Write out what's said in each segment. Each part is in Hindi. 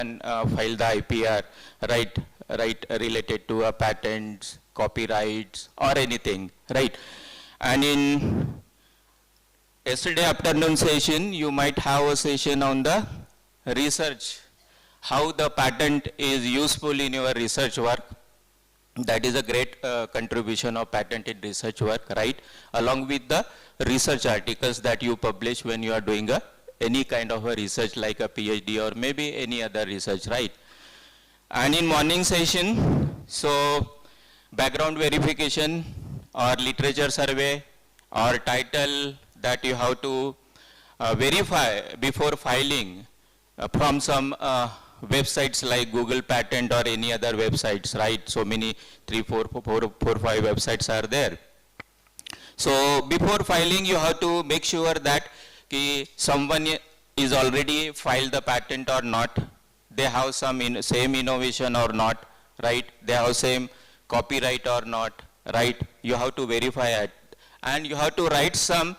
can file the IPR, right, related to patents, copyrights, or anything, right? And in yesterday afternoon session, you might have a session on the research, how the patent is useful in your research work. That is a great contribution of patent in research work, right? Along with the research articles that you publish when you are doing any kind of a research like a PhD or maybe any other research, right? And in morning session, so background verification or literature survey or title that you have to verify before filing from some websites like Google Patent or any other websites, right? So many 3, 4, 5 websites are there. So before filing, you have to make sure that someone is already filed the patent or not. They have some same innovation or not, right? They have same copyright or not, right? You have to verify it. And you have to write some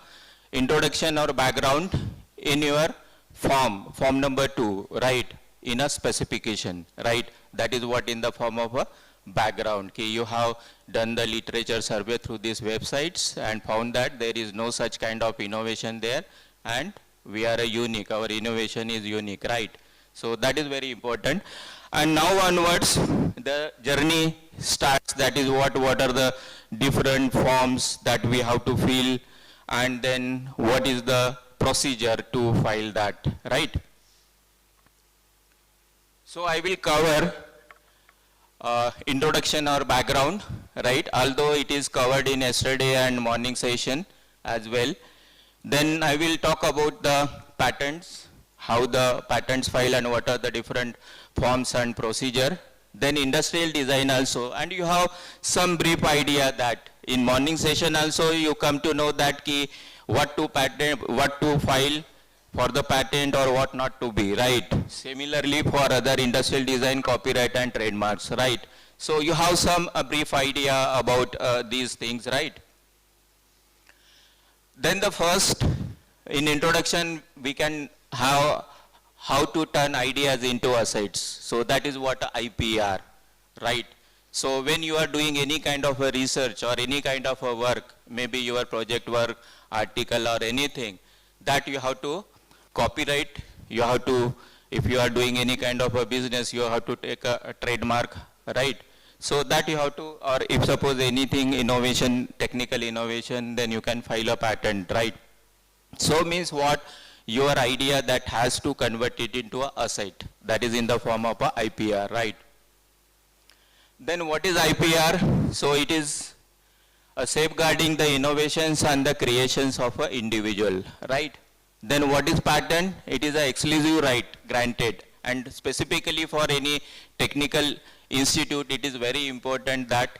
introduction or background in your form number 2, right? In a specification, right? That is what in the form of a background. You have done the literature survey through these websites and found that there is no such kind of innovation there, and we are unique, our innovation is unique, right? So that is very important. And now onwards, the journey starts. That is what are the different forms that we have to fill, and then what is the procedure to file that, right? So I will cover introduction or background, right? Although it is covered in yesterday and morning session as well. Then I will talk about the patents, how the patents file and what are the different forms and procedure. Then industrial design also, and you have some brief idea that in morning session also you come to know that what to patent, what to file for the patent or what not to be, right? Similarly for other industrial design, copyright and trademarks, right? So you have some brief idea about these things, right? Then the first, in introduction, we can have how to turn ideas into assets. So that is what IPR, right? So when you are doing any kind of a research or any kind of a work, maybe your project work, article or anything, that you have to copyright, you have to, if you are doing any kind of a business, you have to take a trademark, right? So that you have to, or if suppose anything innovation, technical innovation, then you can file a patent, right? So means what? Your idea that has to convert it into an asset, that is in the form of a IPR, right? Then what is IPR? So it is safeguarding the innovations and the creations of an individual, right? Then what is patent? It is an exclusive right granted, and specifically for any technical institute, it is very important that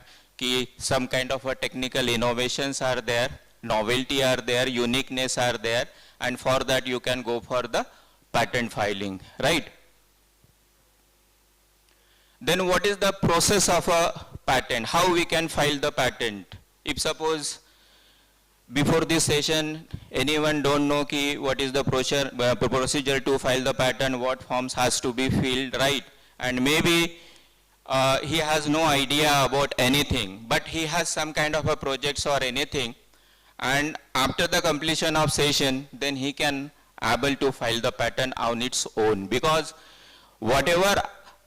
some kind of a technical innovations are there, novelty are there, uniqueness are there, and for that you can go for the patent filing, right? Then what is the process of a patent? How we can file the patent? If suppose before this session, anyone don't know what is the procedure to file the patent, what forms has to be filled, right? And maybe he has no idea about anything, but he has some kind of a projects or anything, and after the completion of session, then he can able to file the patent on its own, because whatever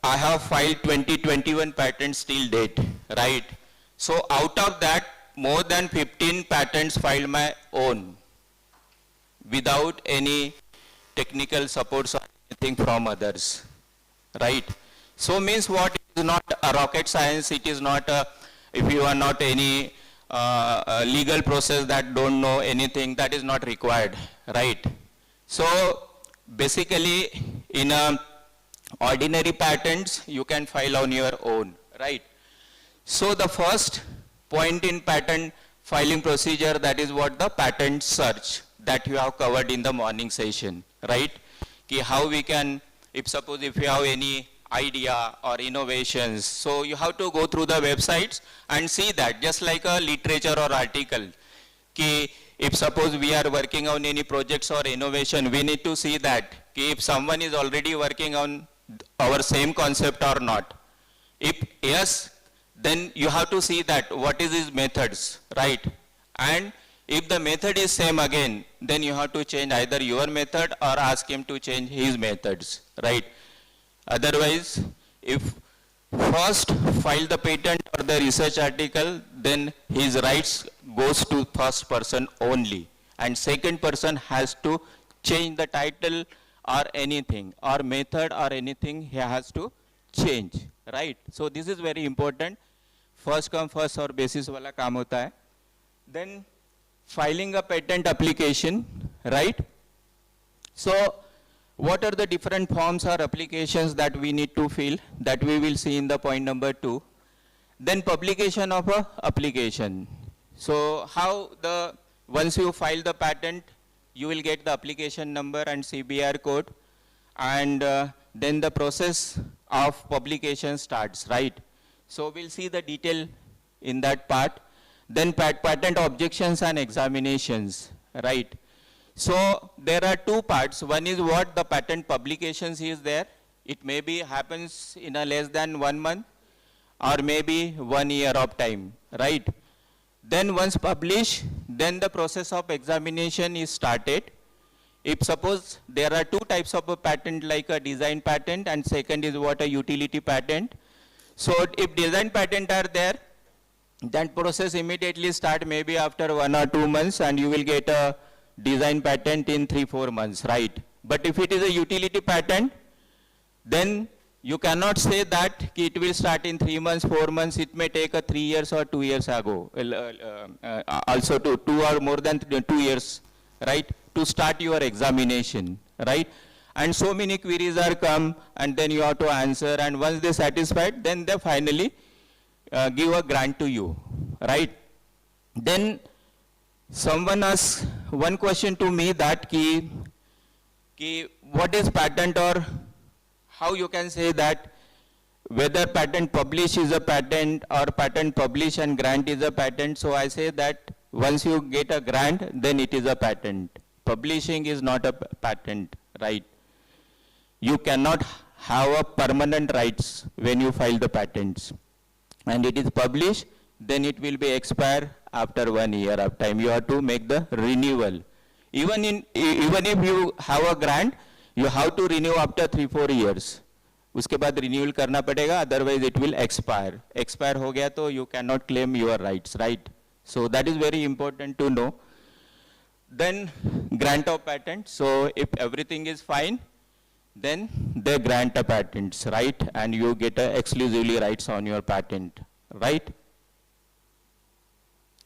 I have filed 21 patents till date, right? So out of that, more than 15 patents filed my own without any technical supports or anything from others, right? So means what? It is not a rocket science, it is not if you are not any legal process that don't know anything, that is not required, right? So basically in ordinary patents you can file on your own, right? So the first point in patent filing procedure, that is what the patent search that you have covered in the morning session, right? How we can, if suppose if you have any idea or innovations, so you have to go through the websites and see that, just like a literature or article. If suppose we are working on any projects or innovation, we need to see that if someone is already working on our same concept or not. If yes, then you have to see that what is his methods, right? And if the method is same again, then you have to change either your method or ask him to change his methods, right? Otherwise, if first file the patent or the research article, then his rights goes to first person only. And second person has to change the title or anything, or method or anything he has to change, right? So this is very important. First come first और basis वाला काम होता है. Then filing a patent application, right? So what are the different forms or applications that we need to fill, that we will see in the point number 2. Then publication of a application. So how once you file the patent, you will get the application number and CBR code, and then the process of publication starts, right? So we'll see the detail in that part. Then patent objections and examinations, right? So there are two parts. One is what the patent publications is there. It may be happens in a less than 1 month or maybe 1 year of time, right? Then once published, then the process of examination is started. If suppose there are two types of a patent, like a design patent and second is what a utility patent. So if design patent are there, that process immediately start maybe after 1 or 2 months, and you will get a design patent in 3-4 months, right? But if it is a utility patent, then you cannot say that it will start in 3 months, 4 months. It may take 3 years or 2 years ago. Also 2 or more than 2 years, right? To start your examination, right? And so many queries are come, and then you have to answer. And once they satisfied, then they finally give a grant to you, right? Then someone asked one question to me that what is patent, or how you can say that whether patent publish is a patent or patent publish and grant is a patent. So I say that once you get a grant, then it is a patent. Publishing is not a patent, right? You cannot have a permanent rights when you file the patents. And it is published, then it will be expire after 1 year of time. You have to make the renewal. Even if you have a grant, you have to renew after 3-4 years. उसके बाद renewal करना पड़ेगा, otherwise it will expire. Expire हो गया तो you cannot claim your rights, right? So that is very important to know. Then grant of patent. So if everything is fine, then they grant a patents, right? And you get exclusively rights on your patent, right?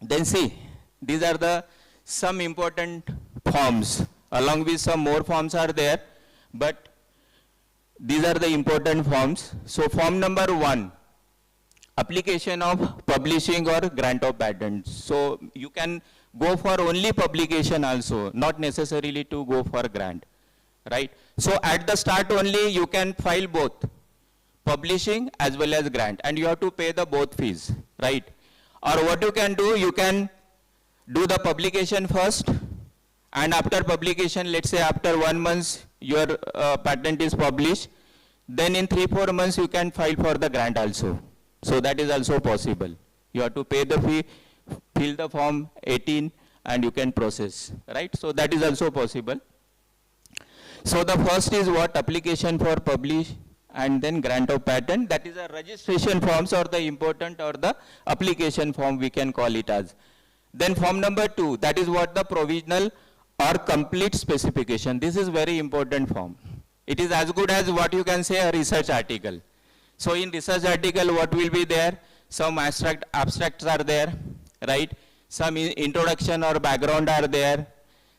Then see, these are the some important forms. Along with some more forms are there, but these are the important forms. So form number 1, application of publishing or grant of patents. So you can go for only publication also, not necessarily to go for grant, right? So at the start only you can file both publishing as well as grant, and you have to pay the both fees, right? Or what you can do, you can do the publication first, and after publication, let's say after 1 month your patent is published, then in 3-4 months you can file for the grant also. So that is also possible. You have to pay the fee, fill the form 18, and you can process, right? So that is also possible. So the first is what? Application for publish and then grant of patent. That is a registration forms, or the important, or the application form we can call it as. Then form number 2, that is what? The provisional or complete specification. This is very important form. It is as good as what you can say a research article. So in research article, what will be there? Some abstracts are there, right? Some introduction or background are there.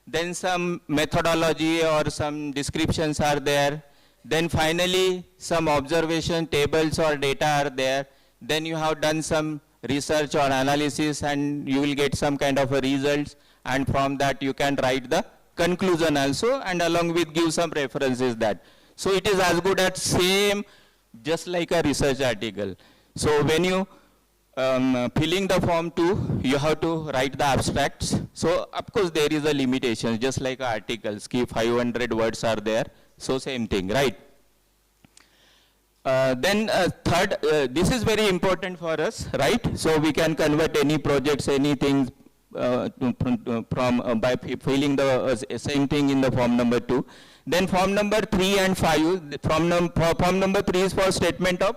Then some methodology or some descriptions are there. Then finally, some observation tables or data are there. Then you have done some research or analysis, and you will get some kind of a results. And from that, you can write the conclusion also, and along with give some references that. So it is as good as same, just like a research article. So when you filling the form 2, you have to write the abstracts. So of course there is a limitation, just like articles, 500 words are there. So same thing, right? Third, this is very important for us, right? So we can convert any projects, anything by filling the same thing in the form number 2. Then form number 3 and 5, form number 3 is for statement of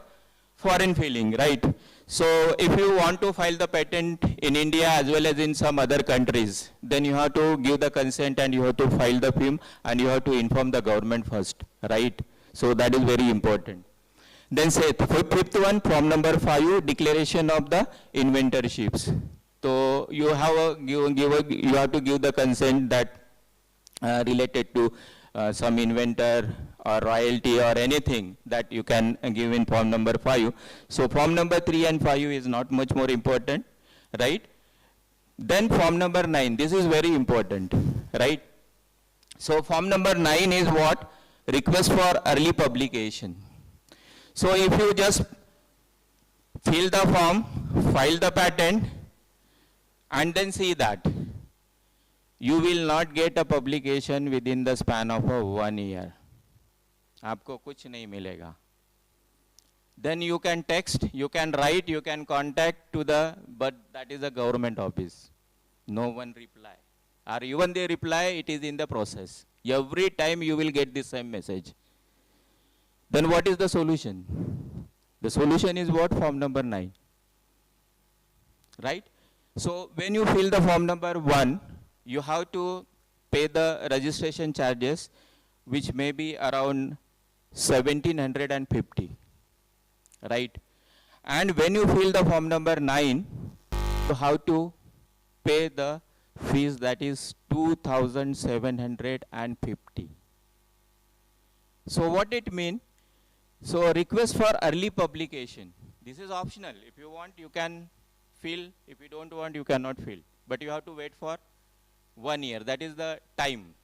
foreign filing, right? So if you want to file the patent in India as well as in some other countries, then you have to give the consent and you have to file the film and you have to inform the government first, right? So that is very important. Then say fifth one, form number 5, declaration of the inventorships. So you have you have to give the consent that related to some inventor or royalty or anything that you can give in form number 5. So form number 3 and 5 is not much more important, right? Then form number 9, this is very important, right? So form number 9 is what? Request for early publication. So if you just fill the form, file the patent, and then see that, you will not get a publication within the span of 1 year. आपको कुछ नहीं मिलेगा. Then you can text, you can write, you can contact to the, but that is a government office. No one reply. Or even they reply, it is in the process. Every time you will get the same message. Then what is the solution? The solution is what? Form number 9. Right? So when you fill the form number 1, you have to pay the registration charges, which may be around 1750. Right? And when you fill the form number 9, you have to pay the fees, that is 2750. So what it means? So request for early publication. This is optional. If you want, you can fill. If you don't want, you cannot fill. But you have to wait for 1 year. That is the time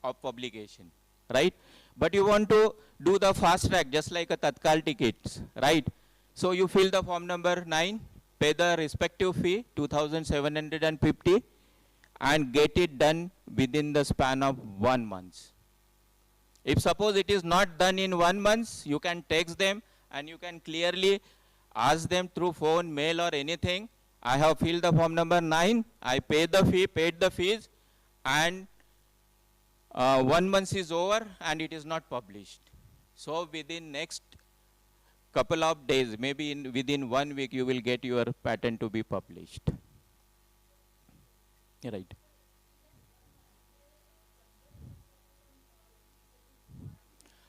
of publication, right? But you want to do the fast track, just like a Tatkal tickets, right? So you fill the form number 9, pay the respective fee, 2750, and get it done within the span of 1 month. If suppose it is not done in 1 month, you can text them and you can clearly ask them through phone, mail or anything. I have filled the form number 9, I paid the fee, paid the fees, and 1 month is over and it is not published. So within next couple of days, maybe within 1 week, you will get your patent to be published. Right.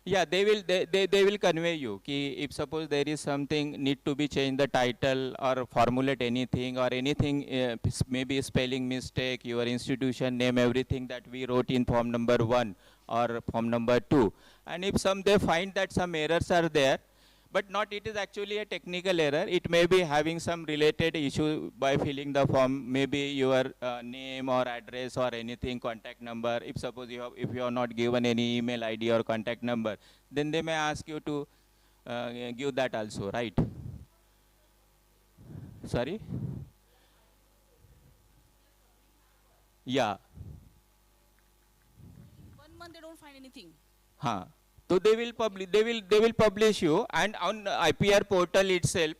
Yeah, they will convey you ki if suppose there is something need to be changed the title or formulate anything or anything maybe spelling mistake, your institution name, everything that we wrote in form number 1 or form number 2, and if they find that some errors are there, but not it is actually a technical error, it may be having some related issue by filling the form, maybe your name or address or anything, contact number. If suppose if you have not given any email ID or contact number, then they may ask you to give that also, right? Sorry? Yeah. 1 month they don't find anything. Huh. So they will publish you, and on IPR portal itself,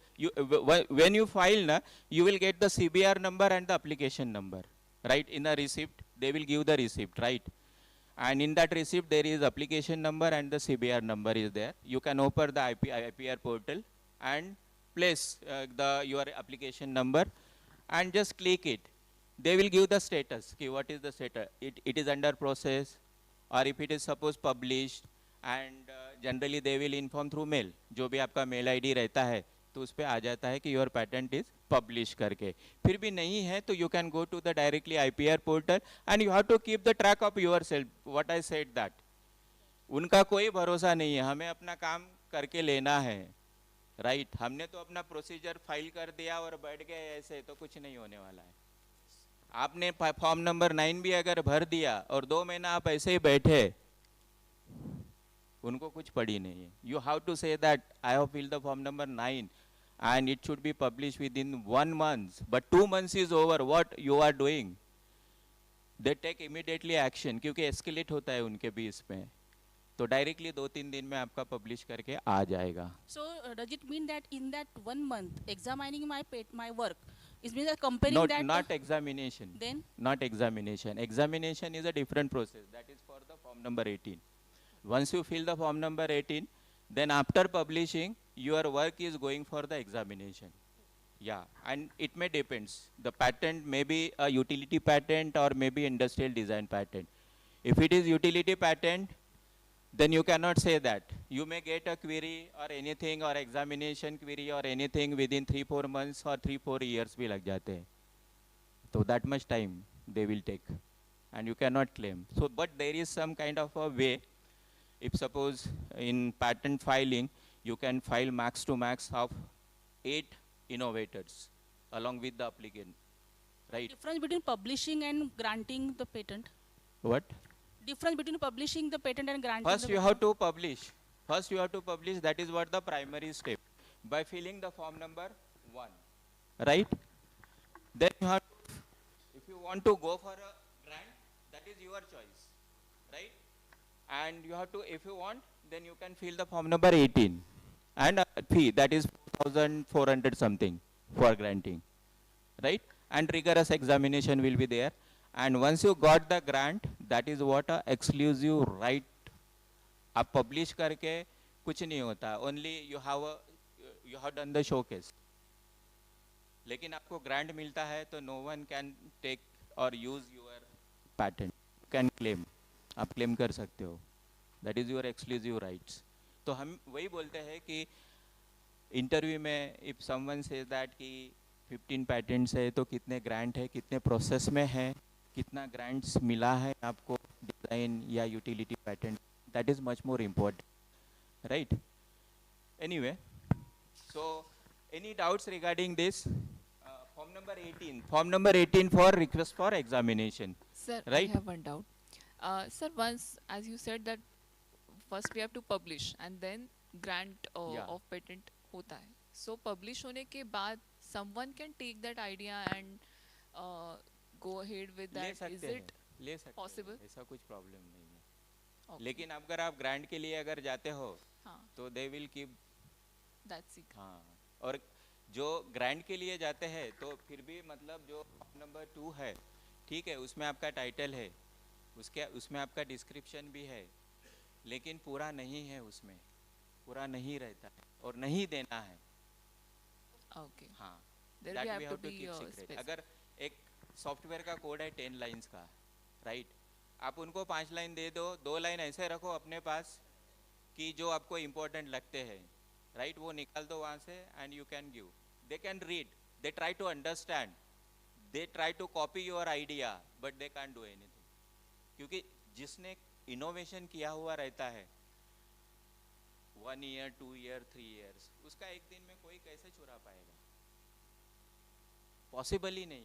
when you file, you will get the CBR number and the application number, right? In the receipt, they will give the receipt, right? And in that receipt, there is application number and the CBR number is there. You can open the IPR portal and place your application number and just click it. They will give the status. Okay, what is the status? It is under process, or if it is suppose published. And generally they will inform through mail. जो भी आपका मेल आईडी रहता है तो उस पर आ जाता है कि योर पेटेंट इज पब्लिश करके. फिर भी नहीं है तो you can go to the directly IPR portal and you have to keep the track of your self. What I said that, उनका कोई भरोसा नहीं है, हमें अपना काम करके लेना है, राइट? हमने तो अपना प्रोसीजर फाइल कर दिया और बैठ गए ऐसे, तो कुछ नहीं होने वाला है. आपने फॉर्म नंबर 9 भी अगर भर दिया और 2 महीना आप ऐसे ही बैठे, उनको कुछ पड़ी नहीं है. You have to say that I have filled the form number 9 and it should be published within 1 month, but 2 months is over. What you are doing? They take immediately action, क्योंकि escalate होता है उनके भी इसमें, तो डायरेक्टली 2-3 दिन में आपका पब्लिश करके आ जाएगा. So does it mean that in that 1 month examining my work, it means that comparing Not, that not examination. then Not examination. Examination is a different process. That is for the form number 18. Once you fill the form number 18, then after publishing, your work is going for the examination. Yeah, and it may depends. The patent may be a utility patent or maybe industrial design patent. If it is utility patent, then you cannot say that. You may get a query or anything or examination query or anything within 3-4 months or 3-4 years भी लग जाते हैं. So that much time they will take and you cannot claim. So but there is some kind of a way. If suppose in patent filing, you can file max to max of 8 innovators along with the applicant, right? difference between publishing and granting the patent? What? Difference between publishing the patent and granting First the you have to publish. First you have to publish. That is what the primary step. By filling the form number 1, right? Then you have to, if you want to go for a grant, that is your choice, right? And you have to, if you want, then you can fill the form number 18 and a fee that is 4,400 something for granting, right? And rigorous examination will be there. And once you got the grant, that is what a exclusive right. आप publish करके कुछ नहीं होता. Only you have done the showcase. लेकिन आपको grant मिलता है तो no one can take or use your patent. You can claim. आप claim कर सकते हो. That is your exclusive rights. तो हम वही बोलते हैं कि इंटरव्यू में if someone says that कि 15 patents है तो कितने grant है, कितने process में है, कितना grants मिला है आपको design या utility patent, that is much more important, right? Anyway, so any doubts regarding this? Form number 18 for request for examination. Sir, Right. I have one doubt. Sir, once, as you said that first we have to publish and then grant Yeah. of patent होता है. So publish होने के बाद someone can take that idea and go ahead with ले that. Is सकते हैं, it ले सकते possible? हैं, ऐसा कुछ प्रॉब्लम नहीं है. okay? लेकिन अगर आप ग्रांट के लिए अगर जाते हो हाँ, तो they will keep. that's it. हाँ, और जो ग्रांट के लिए जाते हैं तो फिर भी मतलब जो नंबर 2 है, ठीक है, उसमें आपका टाइटल है, उसमें आपका डिस्क्रिप्शन भी है, लेकिन पूरा नहीं है, उसमें पूरा नहीं रहता है और नहीं देना है. Okay. हाँ, There that we we have to have to be keep secret. specific. अगर एक सॉफ्टवेयर का कोड है 10 लाइंस का, राइट? आप उनको 5 लाइन दे दो, 2 लाइन ऐसे रखो अपने पास कि जो आपको इम्पोर्टेंट लगते हैं, राइट? वो निकाल दो वहाँ से and you can give. They can read, they try to understand, they try to copy your idea, but they can do anything. क्योंकि जिसने इनोवेशन किया हुआ रहता है 1 ईयर 2 ईयर 3 ईयर्स, उसका एक दिन में कोई कैसे चुरा पाएगा? पॉसिबल ही नहीं.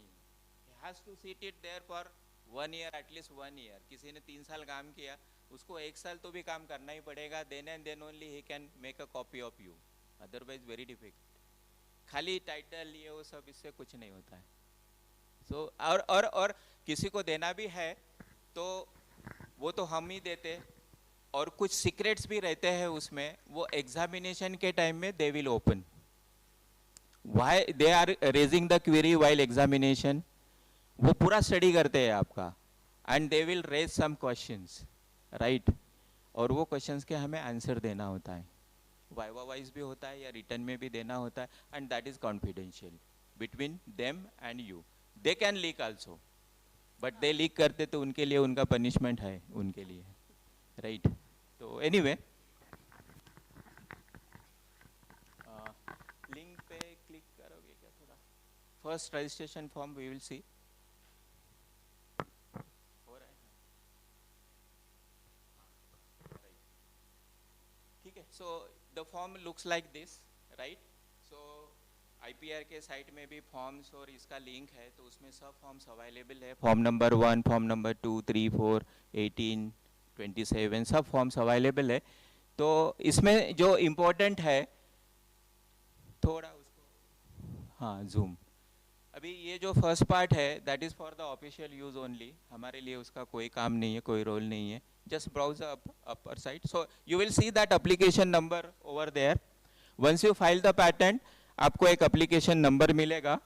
He has to sit it there for 1 year, at least 1 year. किसी ने 3 साल काम किया, उसको 1 साल तो भी काम करना ही पड़ेगा. Then and then only he can make a copy of you. Otherwise very difficult. खाली टाइटल ये वो सब, इससे कुछ नहीं होता है. So और किसी को देना भी है तो वो तो हम ही देते, और कुछ सीक्रेट्स भी रहते हैं उसमें. वो एग्जामिनेशन के टाइम में they will open. Why they are raising the query while examination? वो पूरा स्टडी करते हैं आपका and they will raise some questions, right? और वो questions के हमें आंसर देना होता है. वाइवा वाइज भी होता है या रिटर्न में भी देना होता है, and that is confidential between them and you. They can leak also, but they leak करते तो उनके लिए उनका punishment है उनके लिए, right? तो anyway, लिंक पे क्लिक करोगे क्या थोड़ा? First registration form we will see. हो रहा है? ठीक है. So the form looks like this, right? So IPR के साइट में भी फॉर्म्स और इसका लिंक है, तो उसमें सब फॉर्म्स अवेलेबल है. फॉर्म नंबर 1, फॉर्म नंबर 2, 3, 4, 18, 27 सब फॉर्म्स अवेलेबल है. तो इसमें जो इम्पोर्टेंट है, थोड़ा उसको, हाँ, जूम. अभी ये जो फर्स्ट पार्ट है that is for the official use only, हमारे लिए उसका कोई काम नहीं है, कोई रोल नहीं है. Just browse upper side, so you will see that application number over there. Once you file the patent, आपको एक एप्लीकेशन नंबर मिलेगा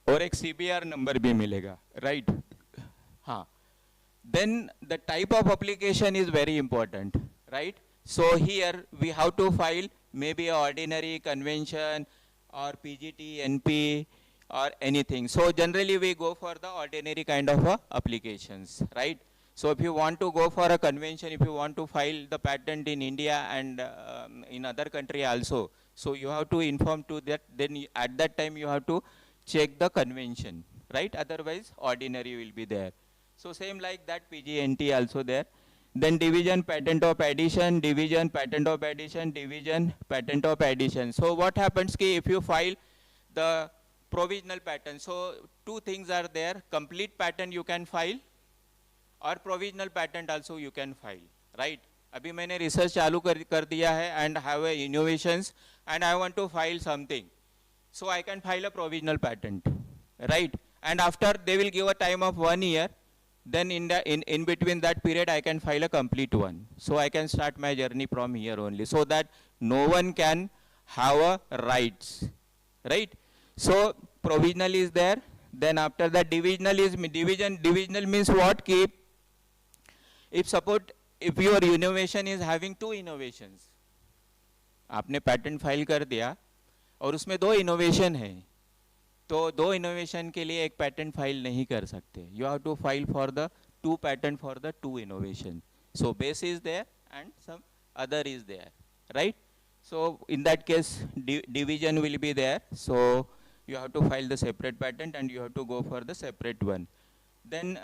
और एक CBR नंबर भी मिलेगा, राइट? हाँ. Then the type of application is very important, right? So here we have to file maybe a ordinary convention or PGT, NP or anything. So generally we go for the ordinary kind of applications, right? So if you want to go for a convention, if you want to file the patent in India and in other country also, so you have to inform to that, then at that time you have to check the convention, right? Otherwise ordinary will be there. So same like that PGNT also there. Then division patent of addition, division patent of addition, division patent of addition. So what happens ki if you file the provisional patent, so two things are there, complete patent you can file और provisional patent also you can file, right? अभी मैंने research चालू कर दिया है and have a innovations and I want to file something, so I can file a provisional patent, right? And after they will give a time of 1 year, then in between that period I can file a complete one, so I can start my journey from here only, so that no one can have a rights, right? So provisional is there. Then after that divisional is divisional means what? Ki if suppose if your innovation is having two innovations, आपने patent file कर दिया और उसमें दो innovation है, तो दो इनोवेशन के लिए एक पैटेंट फाइल नहीं कर सकते. You have to file for the two patent for the two innovation. So base is there and some other is there, right? So in that case division will be there, so you have to file the separate patent and you have to go for the separate one. Then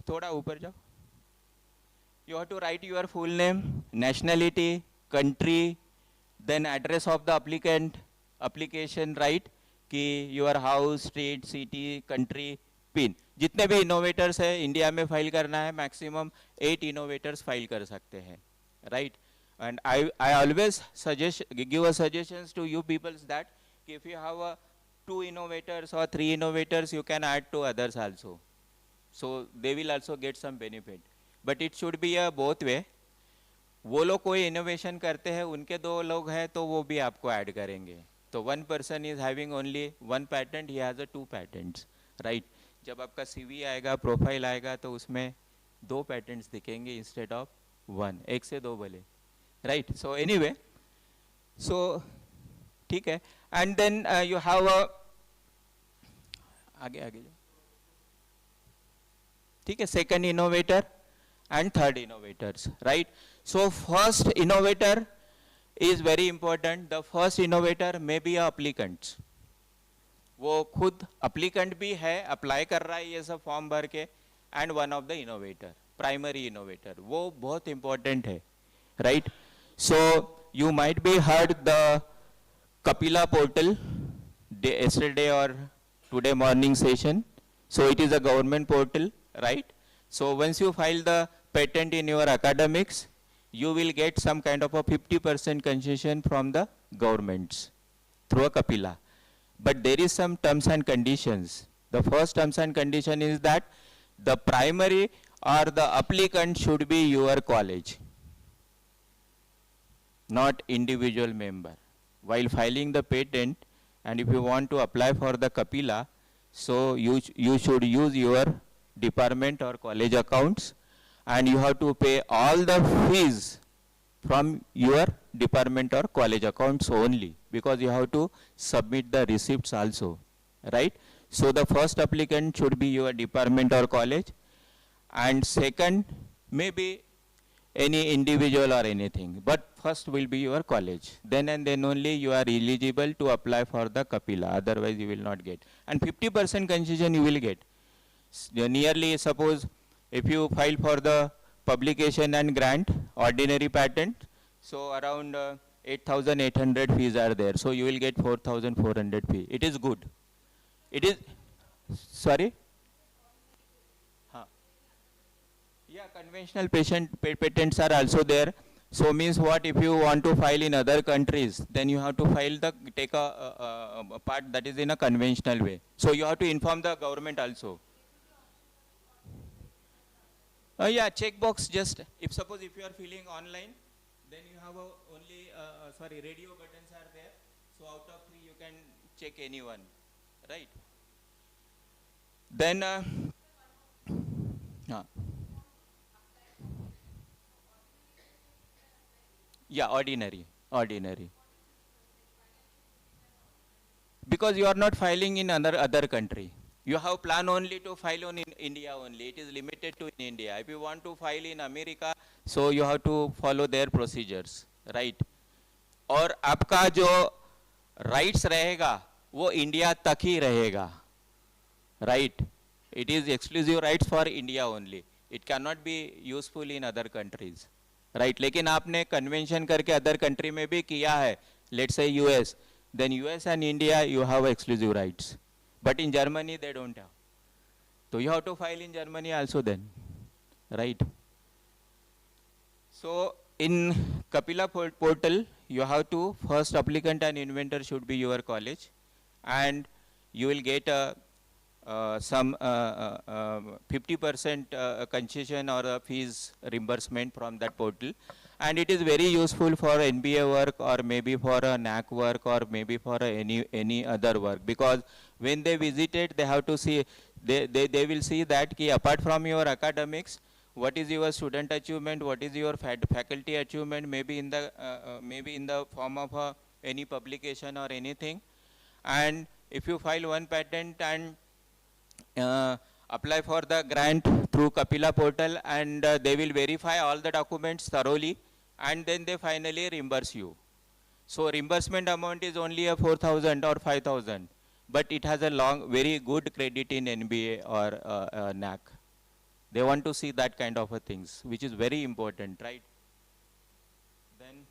थोड़ा ऊपर जाओ. You have to write your full name, nationality, country, then address of the applicant, application, right? कि your house, street, city, country, pin. जितने भी इनोवेटर्स है इंडिया में फाइल करना है, मैक्सिमम 8 इनोवेटर्स फाइल कर सकते हैं, right? And I always suggest give a suggestions to you peoples that if you have 2 innovators और 3 innovators you can add two others also, so they will also get some benefit, but it should be a both way. वो लोग कोई इनोवेशन करते हैं, उनके 2 लोग हैं तो वो भी आपको ऐड करेंगे. तो 1 person is having only 1 patent, he has a 2 patents, right? जब आपका CV आएगा, प्रोफाइल आएगा, तो उसमें 2 patents दिखेंगे इंस्टेड ऑफ 1, 1 से 2 बोले, राइट? सो एनीवे, सो ठीक है. And then you have a आगे आगे जाओ, ठीक है. Second innovator and third innovators, right? So first innovator is very important. The first innovator may be a applicant. वो खुद applicant भी है, apply कर रहा है ये सब फॉर्म भर के, and one of the innovator, primary innovator, वो बहुत important है, right? So you might be heard the Kapila portal yesterday or today morning session. So it is a government portal, right? So once you file the patent in your academics, you will get some kind of a 50% concession from the governments through a Kapila. But there is some terms and conditions. The first terms and condition is that the primary or the applicant should be your college, not individual member. While filing the patent, and if you want to apply for the Kapila, so you should use your department or college accounts, and you have to pay all the fees from your department or college accounts only, because you have to submit the receipts also, right? So the first applicant should be your department or college, and second maybe any individual or anything, but first will be your college. Then and then only you are eligible to apply for the Kapila, otherwise you will not get. And 50% concession you will get. Nearly, suppose if you file for the publication and grant, ordinary patent, so around 8,800 fees are there. So you will get 4,400 fee. It is good. It is, sorry? Yeah, conventional patents are also there. So means what, if you want to file in other countries, then you have to take a part that is in a conventional way. So you have to inform the government also. Yeah, checkbox just, if suppose if you are filling online, then you have radio buttons are there. So out of three you can check anyone, right? Then, uh, yeah, ordinary. Because you are not filing in other country. You have plan only to file on in India only. It is limited to in India. If you want to file in America, so you have to follow their procedures, right? और आपका जो rights रहेगा वो इंडिया तक ही रहेगा, right? It is exclusive rights for India only. It cannot be useful in other countries, right? लेकिन आपने convention करके other country में भी किया है, let's say US, then US and India you have exclusive rights, but in Germany they don't have. So you have to file in Germany also then, right? So in Kapila portal, you have to, first applicant and inventor should be your college, and you will get some 50% concession or a fees reimbursement from that portal. And it is very useful for NBA work, or maybe for a NAC work, or maybe for any other work, because when they visit it, they have to see, they will see that ki apart from your academics, what is your student achievement, what is your faculty achievement, maybe in the form of any publication or anything. And if you file one patent and apply for the grant through Kapila portal, and they will verify all the documents thoroughly, and then they finally reimburse you. So reimbursement amount is only a 4,000 or 5,000, but it has a very good credit in NBA or NAC. They want to see that kind of things, which is very important, right? Then,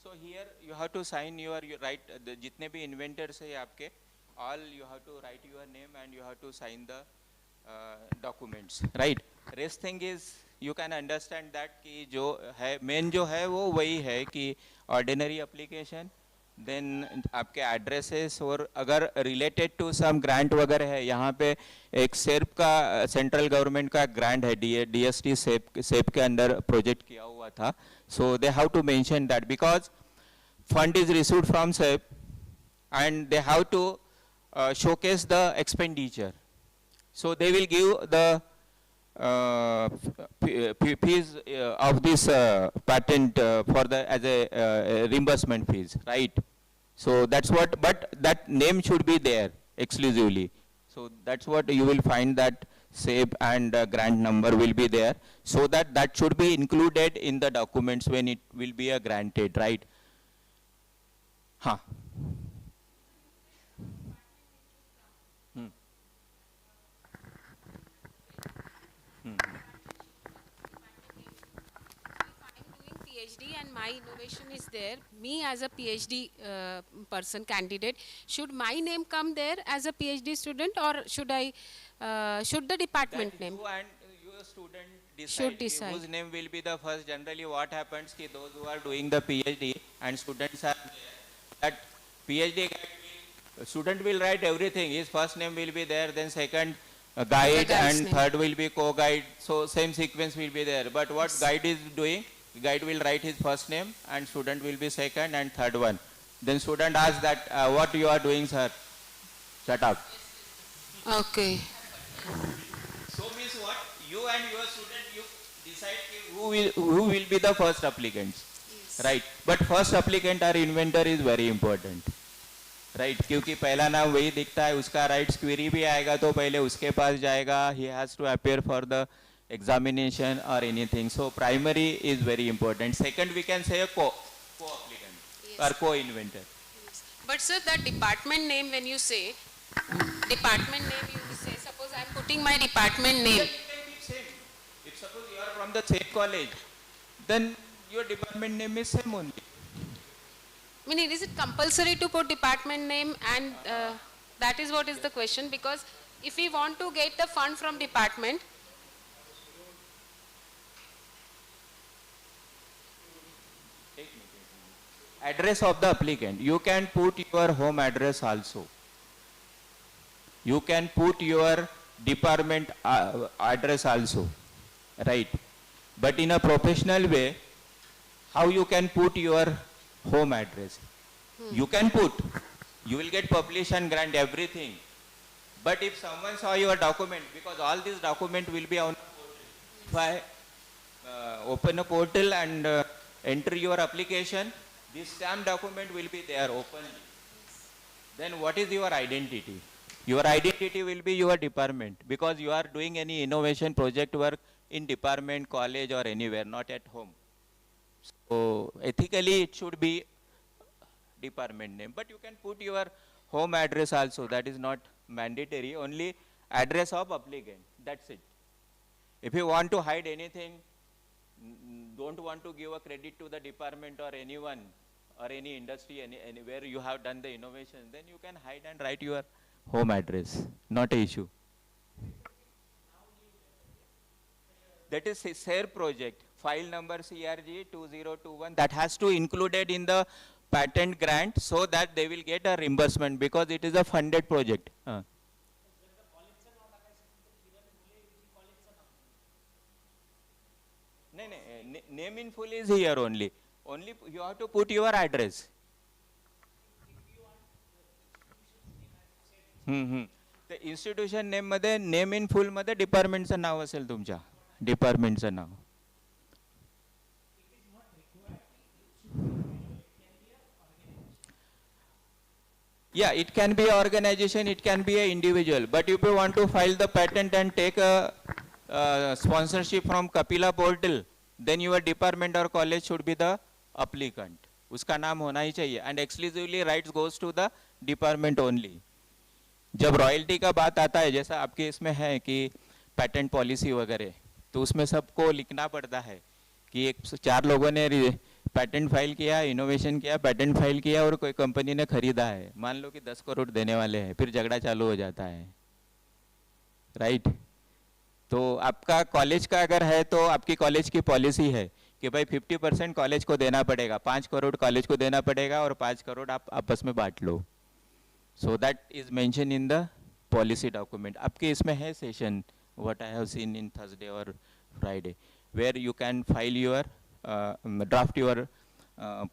so here you have to sign you write the जितने भी inventors है आपके, all you have to write your name and you have to sign the documents, right? Rest thing is you can understand that कि जो है main जो है वो वही है कि ordinary application, then आपके addresses, और अगर related to some grant वगैरह है, यहाँ पे एक SERP का central government का grant है, DST SERP के अंदर project किया हुआ था, so they have to mention that, because fund is received from SERP and they have to showcase the expenditure. So they will give the fees of this patent for the as a reimbursement fees, right? So that's what, but that name should be there exclusively. So that's what you will find, that SAPE and grant number will be there, so that should be included in the documents when it will be granted, right? Huh. PhD and my innovation is there, me as a PhD person candidate, should my name come there as a PhD student, or should the department That name? you and your student Should decide decide. whose name will be the first. Generally what happens ki those who are doing the PhD and students are there, that PhD guide student will write everything, his first name will be there, then second guide, guide's and name. third will be co-guide, so same sequence will be there. But what guide is doing, guide will write his first name and student will be second and third one. Then student asks that what you are doing, sir? Shut up. Okay. So means what, you and your student, you decide who will be the first applicants, right? But first applicant or inventor is very important, right? क्योंकि पहला नाम वही दिखता है, उसका राइट्स क्वेरी भी आएगा तो पहले उसके पास जाएगा, he has to appear for the examination or anything. So primary is very important. Second, we can say a co-applicant or co-inventor. But sir, the department name, when you say, department name you say, suppose I am putting my department name. It can be same. If suppose you are from the same college, then your department name is same only. I mean, is it compulsory to put department name, and that is what is the question, because if we want to get the fund from department, Address of the applicant. You can put your home address also. You can put your department address also, right? But in a professional way, how you can put your home address? You can put. You will get publish and grant everything. But if someone saw your document, because all these document will be on a portal. If I open a portal and enter your application, this stamp document will be there openly. Then what is your identity? Your identity will be your department, because you are doing any innovation project work in department, college or anywhere, not at home. So ethically it should be department name, but you can put your home address also. That is not mandatory, only address of applicant, that's it. If you want to hide anything, don't want to give a credit to the department or anyone or any industry, anywhere you have done the innovation, then you can hide and write your home address, not an issue. That is a SARE project, file number CRG 2021, that has to included in the patent grant so that they will get a reimbursement, because it is a funded project. Name in full is here only. Only you have to put your address. The institution name मध्ये name in full मध्ये डिपार्टमेंटचं नाव असेल तुमच्या डिपार्टमेंटचं नाव. Yeah, it can be an organization, it can be an individual. But if you want to file the patent and take a sponsorship from Kapila portal, then your department or college should be the applicant. उसका नाम होना ही चाहिए. And exclusively rights goes to the department only. जब रॉयल्टी का बात आता है, जैसा आपके इसमें है कि पेटेंट पॉलिसी वगैरह, तो उसमें सबको लिखना पड़ता है कि एक 4 लोगों ने पेटेंट फाइल किया, इनोवेशन किया, पेटेंट फाइल किया और कोई कंपनी ने खरीदा है, मान लो कि 10 करोड़ देने वाले हैं, फिर झगड़ा चालू हो जाता है, राइट? तो आपका कॉलेज का अगर है तो आपकी कॉलेज की पॉलिसी है कि भाई 50% कॉलेज को देना पड़ेगा, 5 करोड़ कॉलेज को देना पड़ेगा और 5 करोड़ आप आपस में बांट लो. So that is mention in the policy document. आपके इसमें है session, what I have seen in Thursday और Friday, where you can file your draft your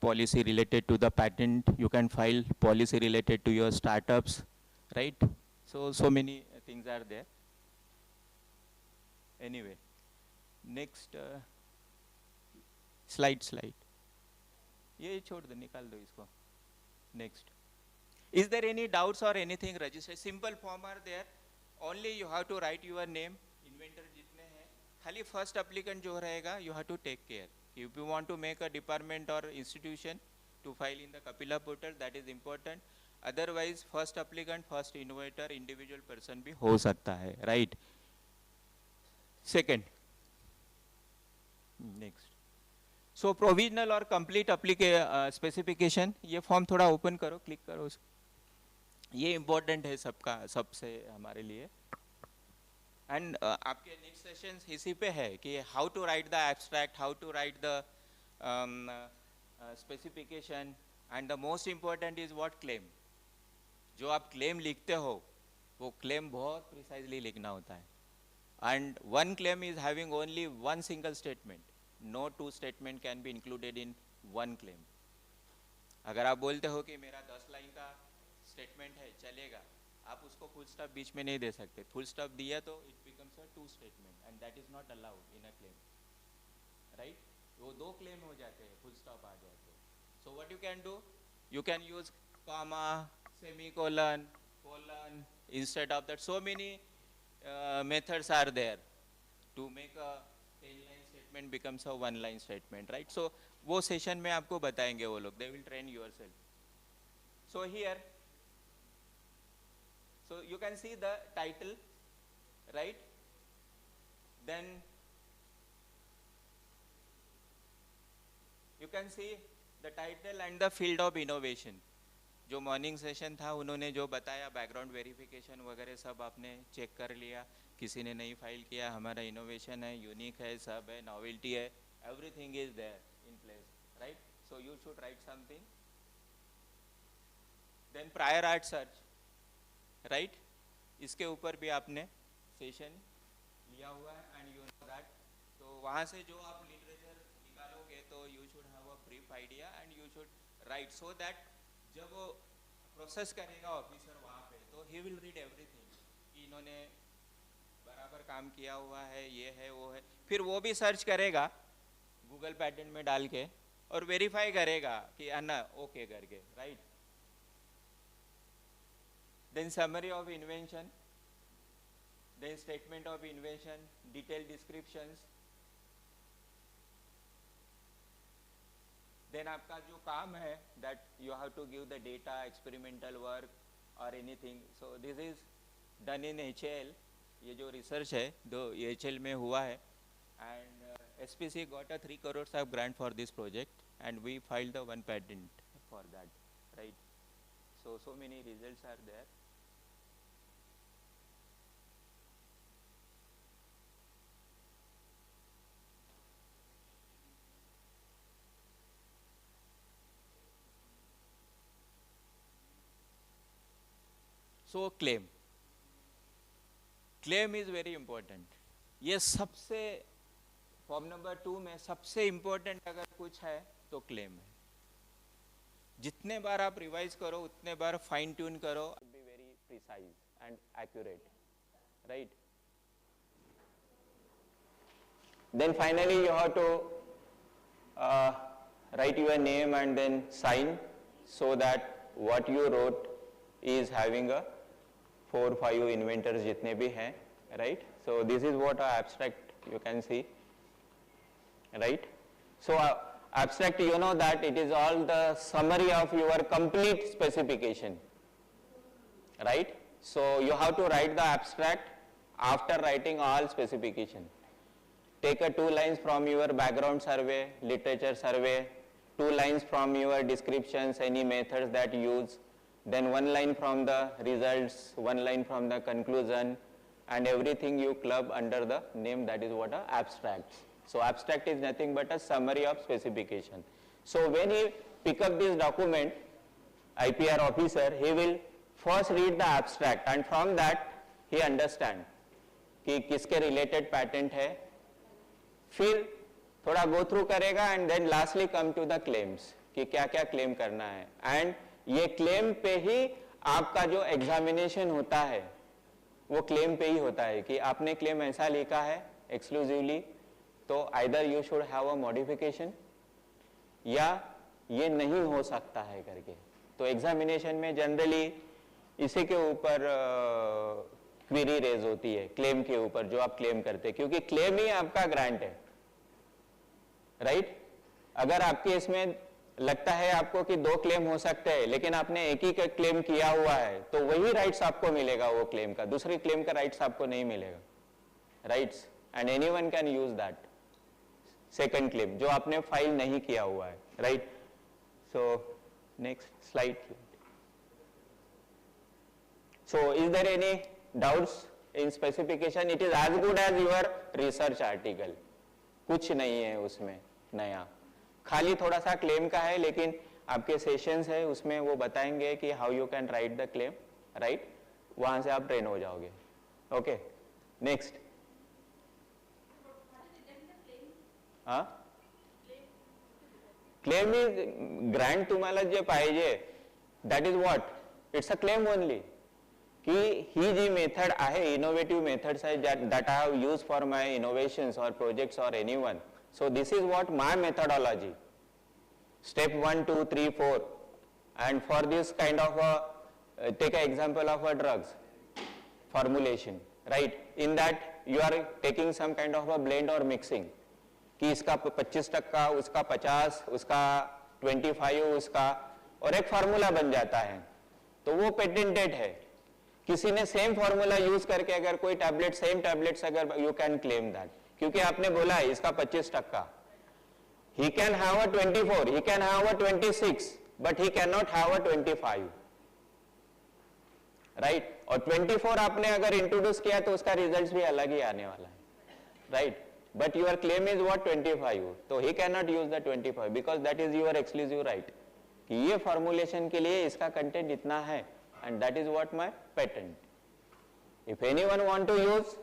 policy related to the patent. You can file policy related to your startups, right? So many things are there. Anyway, next slide. ये छोड़ दो, निकाल दो इसको. Next. Is there any doubts or anything registered? Simple form are there. Only you have to write your name. Inventor जितने हैं, खाली first applicant जो रहेगा, you have to take care. If you want to make a department or institution to file in the Kapila portal, that is important. Otherwise, first applicant, first innovator, individual person भी हो सकता है, right? Second. Next. So provisional or complete specification, ये फॉर्म थोड़ा ओपन करो, क्लिक करो उसको. ये इम्पोर्टेंट है सबका, सबसे हमारे लिए. एंड आपके नेक्स्ट सेशन इसी पे है कि how to write the abstract, how to write the specification, and the most important is what claim. जो आप क्लेम लिखते हो वो क्लेम बहुत प्रिसाइजली लिखना होता है. And one claim is having only one single statement. No 2 statement can be included in one claim. अगर आप बोलते हो कि मेरा 10 लाइन का स्टेटमेंट है, चलेगा, आप उसको फुल स्टॉप बीच में नहीं दे सकते. फुल स्टॉप दिया तो it becomes a 2 statement and that is not allowed in a claim, right? वो 2 क्लेम हो जाते हैं, फुल स्टॉप आ जाए तो. So what you can do, you can use comma, semicolon, colon instead of that. So many methods are there to make a 10-line statement becomes a 1-line statement, right? So वो session में आपको बताएंगे वो लोग, they will train yourself. So here, so you can see the title, right? Then you can see the title and the field of innovation. जो मॉर्निंग सेशन था उन्होंने जो बताया बैकग्राउंड वेरिफिकेशन वगैरह सब आपने चेक कर लिया, किसी ने नहीं फाइल किया, हमारा इनोवेशन है, यूनिक है, सब है, नॉवेल्टी है, everything is there in place, right? So you should write something. Then prior art search, right? इसके ऊपर भी आपने सेशन लिया हुआ है एंड यू नो दैट. तो वहाँ से जो आप लिटरेचर निकालोगे तो you should have a brief idea and you should right, so that जब वो प्रोसेस करेगा ऑफिसर वहाँ पे तो ही विल रीड एवरीथिंग कि इन्होंने बराबर काम किया हुआ है, ये है, वो है. फिर वो भी सर्च करेगा गूगल पैटर्न में डाल के और वेरीफाई करेगा कि अन्ना ओके करके, right? Then summary of invention, then statement of invention, detail descriptions. Then आपका जो काम है that you have to give the data, experimental work और anything. So this is done in HAL. ये जो रिसर्च है दो HAL में हुआ है and SPC got a 3 crores of grant for this project and we filed the 1 patent for that, right? So many results are there. So claim is very important. ये सबसे फॉर्म नंबर 2 में सबसे इम्पोर्टेंट अगर कुछ है तो क्लेम है. जितने बार आप रिवाइज करो उतने बार फाइन ट्यून करो, be very precise and accurate, right? Then finally you have to write your name and then sign so that what you wrote is having a 4-5 inventors जितने भी हैं, right? So this is what abstract you can see, right? So abstract, you know that it is all the summary of your complete specification, right? So you have to write the abstract after writing all specification. Take a 2 lines from your background survey, literature survey, 2 lines from your descriptions, any methods that you use, then 1 line from the results, 1 line from the conclusion, and everything you club under the name that is what are abstracts. So abstract is nothing but a summary of specification. So when he pick up this document, IPR officer, he will first read the abstract and from that he understand कि किसके related patent है, फिर थोड़ा go through करेगा and then lastly come to the claims कि क्या क्या claim करना है. And ये claim पे ही आपका जो examination होता है वो claim पे ही होता है कि आपने claim ऐसा लिखा है exclusively, तो either you should have a modification या ये नहीं हो सकता है करके. तो एग्जामिनेशन में जनरली इसी के ऊपर क्वेरी रेज होती है, क्लेम के ऊपर जो आप क्लेम करते हैं, क्योंकि क्लेम ही आपका ग्रांट है, राइट? अगर आपके इसमें लगता है आपको कि 2 क्लेम हो सकते हैं लेकिन आपने एक ही का क्लेम किया हुआ है तो वही राइट्स आपको मिलेगा वो क्लेम का, दूसरी क्लेम का राइट्स आपको नहीं मिलेगा, rights? And anyone can use that second claim जो आपने फाइल नहीं किया हुआ है, right? So next slide. So is there any doubts in specification? It is as good as your research article. कुछ नहीं है उसमें नया, खाली थोड़ा सा क्लेम का है, लेकिन आपके सेशंस है उसमें वो बताएंगे कि how you can write the claim, right? वहां से आप ट्रेन हो जाओगे. Okay, next. हाँ, क्लेम इज ग्रांट तुम्हाला जे पाहिजे that is what, it's a claim only. की ही जी मेथड आहे, इनोव्हेटिव्ह मेथड्स आहे that I have use for my innovations और प्रोजेक्ट्स और anyone. So this is what my methodology, step 1, 2, 3, 4. and for this kind of a take an example of a drugs formulation, right? In that you are taking some kind of a blend और मिक्सिंग, कि इसका 25%, उसका 50, उसका 25, उसका, और एक फार्मूला बन जाता है, तो वो पेटेंटेड है। किसी ने सेम फार्मूला यूज करके अगर कोई टैबलेट, सेम टैबलेट्स अगर, यू कैन क्लेम दैट, क्योंकि आपने बोला है इसका 25%, he can have a 24, he can have a 26, but he cannot have a 25, right? और 24 आपने अगर इंट्रोड्यूस किया तो उसका रिजल्ट भी अलग ही आने वाला है, right? But your claim is what 25, तो he cannot use the 25 because that is your exclusive right, कि ये फॉर्मुलेशन के लिए इसका कंटेंट इतना है, and that is what my patent. If anyone want to use,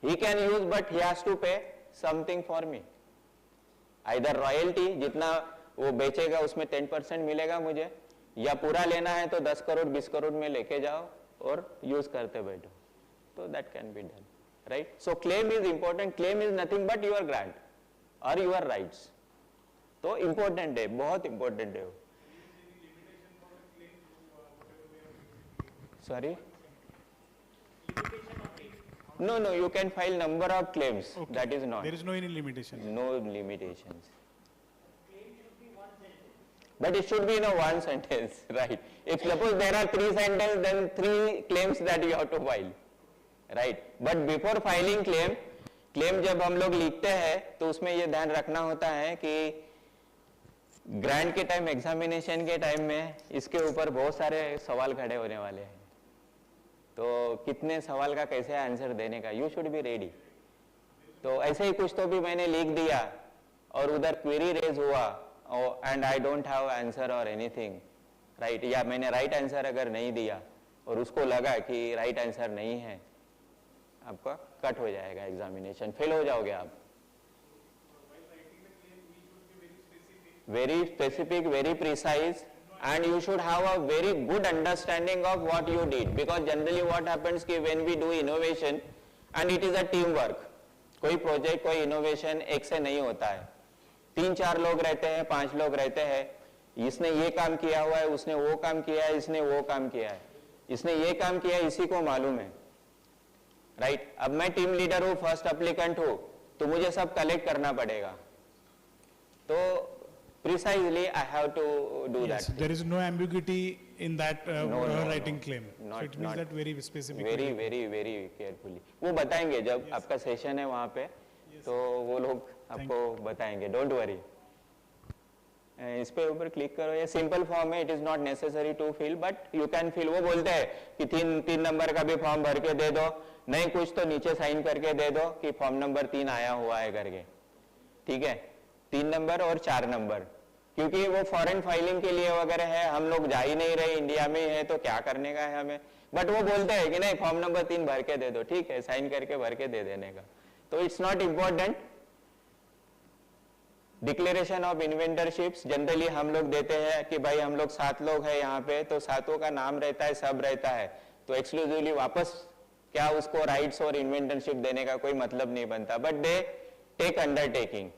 he can use, but he has to pay something for me. Either royalty, जितना वो बेचेगा उसमें 10% मिलेगा मुझे, या पूरा लेना है तो 10 करोड़ 20 करोड़ में लेके जाओ और यूज करते बैठो, तो that can be done, right? So claim is important. Claim is nothing but your grant or your rights. तो important है, बहुत important है वो. Sorry? No, you can file number of claims. Okay. That is not. There is no any limitation. No limitations. But it should be in a one sentence, right? If suppose there are 3 sentences, then 3 claims that you have to file, right? But before filing claim जब हम लोग लिखते हैं तो उसमें ये ध्यान रखना होता है कि ग्रांट के टाइम, एग्जामिनेशन के टाइम में इसके ऊपर बहुत सारे सवाल खड़े होने वाले हैं, तो कितने सवाल का कैसे आंसर देने का, यू शुड बी रेडी. तो ऐसे ही कुछ तो भी मैंने लिख दिया और उधर क्वेरी रेज हुआ and I don't have answer और एनीथिंग, राइट? या मैंने राइट आंसर अगर नहीं दिया और उसको लगा कि राइट आंसर नहीं है, आपका कट हो जाएगा एग्जामिनेशन, फेल हो जाओगे आप. Very specific, very precise, and you should have a very good understanding of what you did, because generally what happens कि when we do innovation and it is a team work, कोई प्रोजेक्ट, कोई इनोवेशन एक से नहीं होता है, 3-4 लोग रहते हैं, 5 लोग रहते हैं, इसने ये काम किया हुआ है, उसने वो काम किया है, इसने वो काम किया है, इसने ये काम किया है, इसी को मालूम है, राइट? अब मैं टीम लीडर हूँ, फर्स्ट एप्लीकेंट हूँ, तो मुझे सब कलेक्ट करना पड़ेगा, तो precisely I have to do Yes, that. there is no ambiguity in that No, writing claim. Not- So it means not- that very specific. very carefully. वो बताएंगे जब आपका सेशन है वहाँ पे, तो वो लोग आपको बताएंगे, डोंट वरी. इस पे ऊपर क्लिक करो, ये सिंपल फॉर्म है, it is not necessary to fill, but you can fill. वो बोलते हैं कि 3 नंबर का भी फॉर्म भर के दे दो, नहीं कुछ तो नीचे साइन करके दे दो कि फॉर्म नंबर 3 आया हुआ है करके, ठीक है? 3 नंबर और 4 नंबर, क्योंकि वो फॉरेन फाइलिंग के लिए वगैरह है, हम लोग जा ही नहीं रहे, इंडिया में ही है, तो क्या करने का है हमें, बट वो बोलते हैं कि नहीं फॉर्म नंबर 3 भर के दे दो, ठीक है, साइन करके भर के दे देने का, तो it's not important. Declaration of inventorships generally हम लोग देते हैं कि भाई हम लोग 7 लोग हैं यहाँ पे, तो 7 का नाम रहता है, सब रहता है, तो एक्सक्लूसिवली वापस क्या उसको राइट्स और इन्वेंटरशिप देने का कोई मतलब नहीं बनता, बट दे टेक अंडरटेकिंग,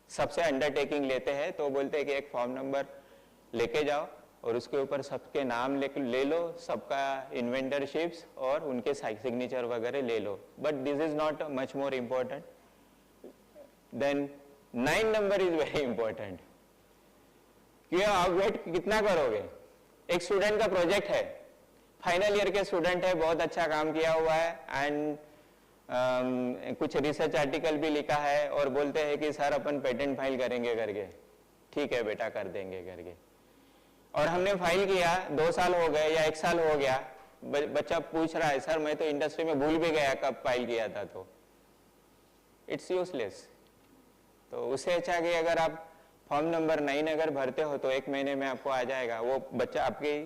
सबसे अंडरटेकिंग लेते हैं, तो बोलते हैं कि एक फॉर्म नंबर लेके जाओ और उसके ऊपर सबके नाम ले लो, सबका इन्वेंटरशिप्स और उनके सिग्नेचर वगैरह ले लो, but this is not much more important. Then 9 number is very important. क्यों आप वेट कितना करोगे? एक स्टूडेंट का प्रोजेक्ट है, फाइनल ईयर के स्टूडेंट है, बहुत अच्छा काम किया हुआ है एंड कुछ रिसर्च आर्टिकल भी लिखा है और बोलते हैं कि सर अपन पेटेंट फाइल करेंगे करके, ठीक है बेटा कर देंगे करके, और हमने फाइल किया, 2 साल हो गए या 1 साल हो गया, बच्चा पूछ रहा है सर मैं तो इंडस्ट्री में भूल भी गया कब फाइल किया था, तो इट्स यूजलेस. तो उससे अच्छा कि अगर आप फॉर्म नंबर 9 अगर भरते हो तो 1 महीने में आपको आ जाएगा, वो बच्चा आपके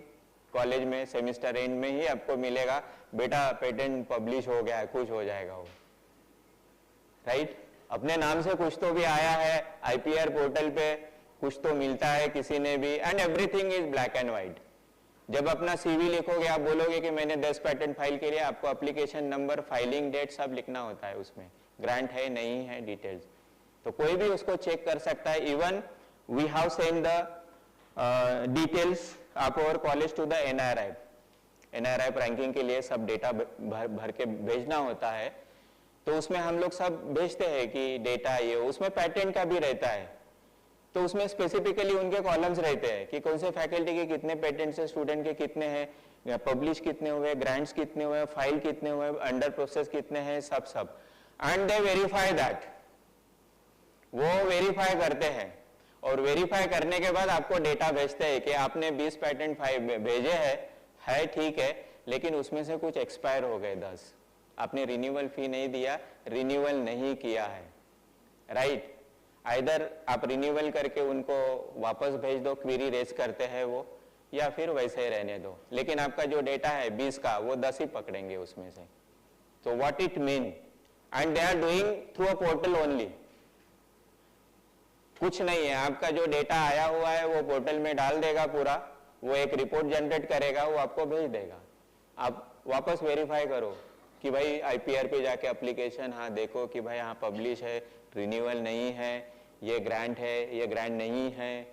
कॉलेज में सेमेस्टर एंड में ही आपको मिलेगा, बेटा पेटेंट पब्लिश हो गया है, खुश हो जाएगा वो, राइट? अपने नाम से कुछ तो भी आया है, IPR पोर्टल पे कुछ तो मिलता है किसी ने भी, and everything is black and white. जब अपना CV लिखोगे, आप बोलोगे कि मैंने 10 पेटेंट फाइल किए, आपको एप्लीकेशन नंबर, फाइलिंग डेट सब लिखना होता है उसमें, ग्रांट है नहीं है डिटेल्स, तो कोई भी उसको चेक कर सकता है. Even we have send the details of our college to the NIRF ranking के लिए सब डेटा भर के भेजना होता है, तो उसमें हम लोग सब भेजते हैं कि डेटा ये, उसमें पैटेंट का भी रहता है, तो उसमें स्पेसिफिकली उनके कॉलम्स रहते हैं कि कौन से फैकल्टी के कितने पेटेंट्स है, स्टूडेंट के कितने हैं, पब्लिश कितने हुए, ग्रांट्स कितने हुए, फाइल कितने हुए, अंडर प्रोसेस कितने हैं, सब एंड दे वेरीफाई दैट, वो वेरीफाई करते हैं और वेरीफाई करने के बाद आपको डेटा भेजते हैं कि आपने 20 पैटेंट भेजे है ठीक है, लेकिन उसमें से कुछ एक्सपायर हो गए 10, आपने रिन्यूअल फी नहीं दिया, रिन्यूअल नहीं किया है, राइट। आइदर आप रिन्यूअल करके उनको वापस भेज दो, क्वेरी रेज करते हैं वो, या फिर वैसे ही रहने दो, लेकिन आपका जो डेटा है 20 का, वो 10 ही पकड़ेंगे उसमें से। तो what it mean, and they are doing through a portal only, कुछ नहीं है, आपका जो डेटा आया हुआ है वो पोर्टल में डाल देगा पूरा, वो एक रिपोर्ट जनरेट करेगा, वो आपको भेज देगा, आप वापस वेरीफाई करो कि भाई IPR पे जाके एप्लीकेशन, हाँ देखो कि भाई हाँ पब्लिश है, रिन्यूअल नहीं है, ये ग्रांट है, ये ग्रांट नहीं है,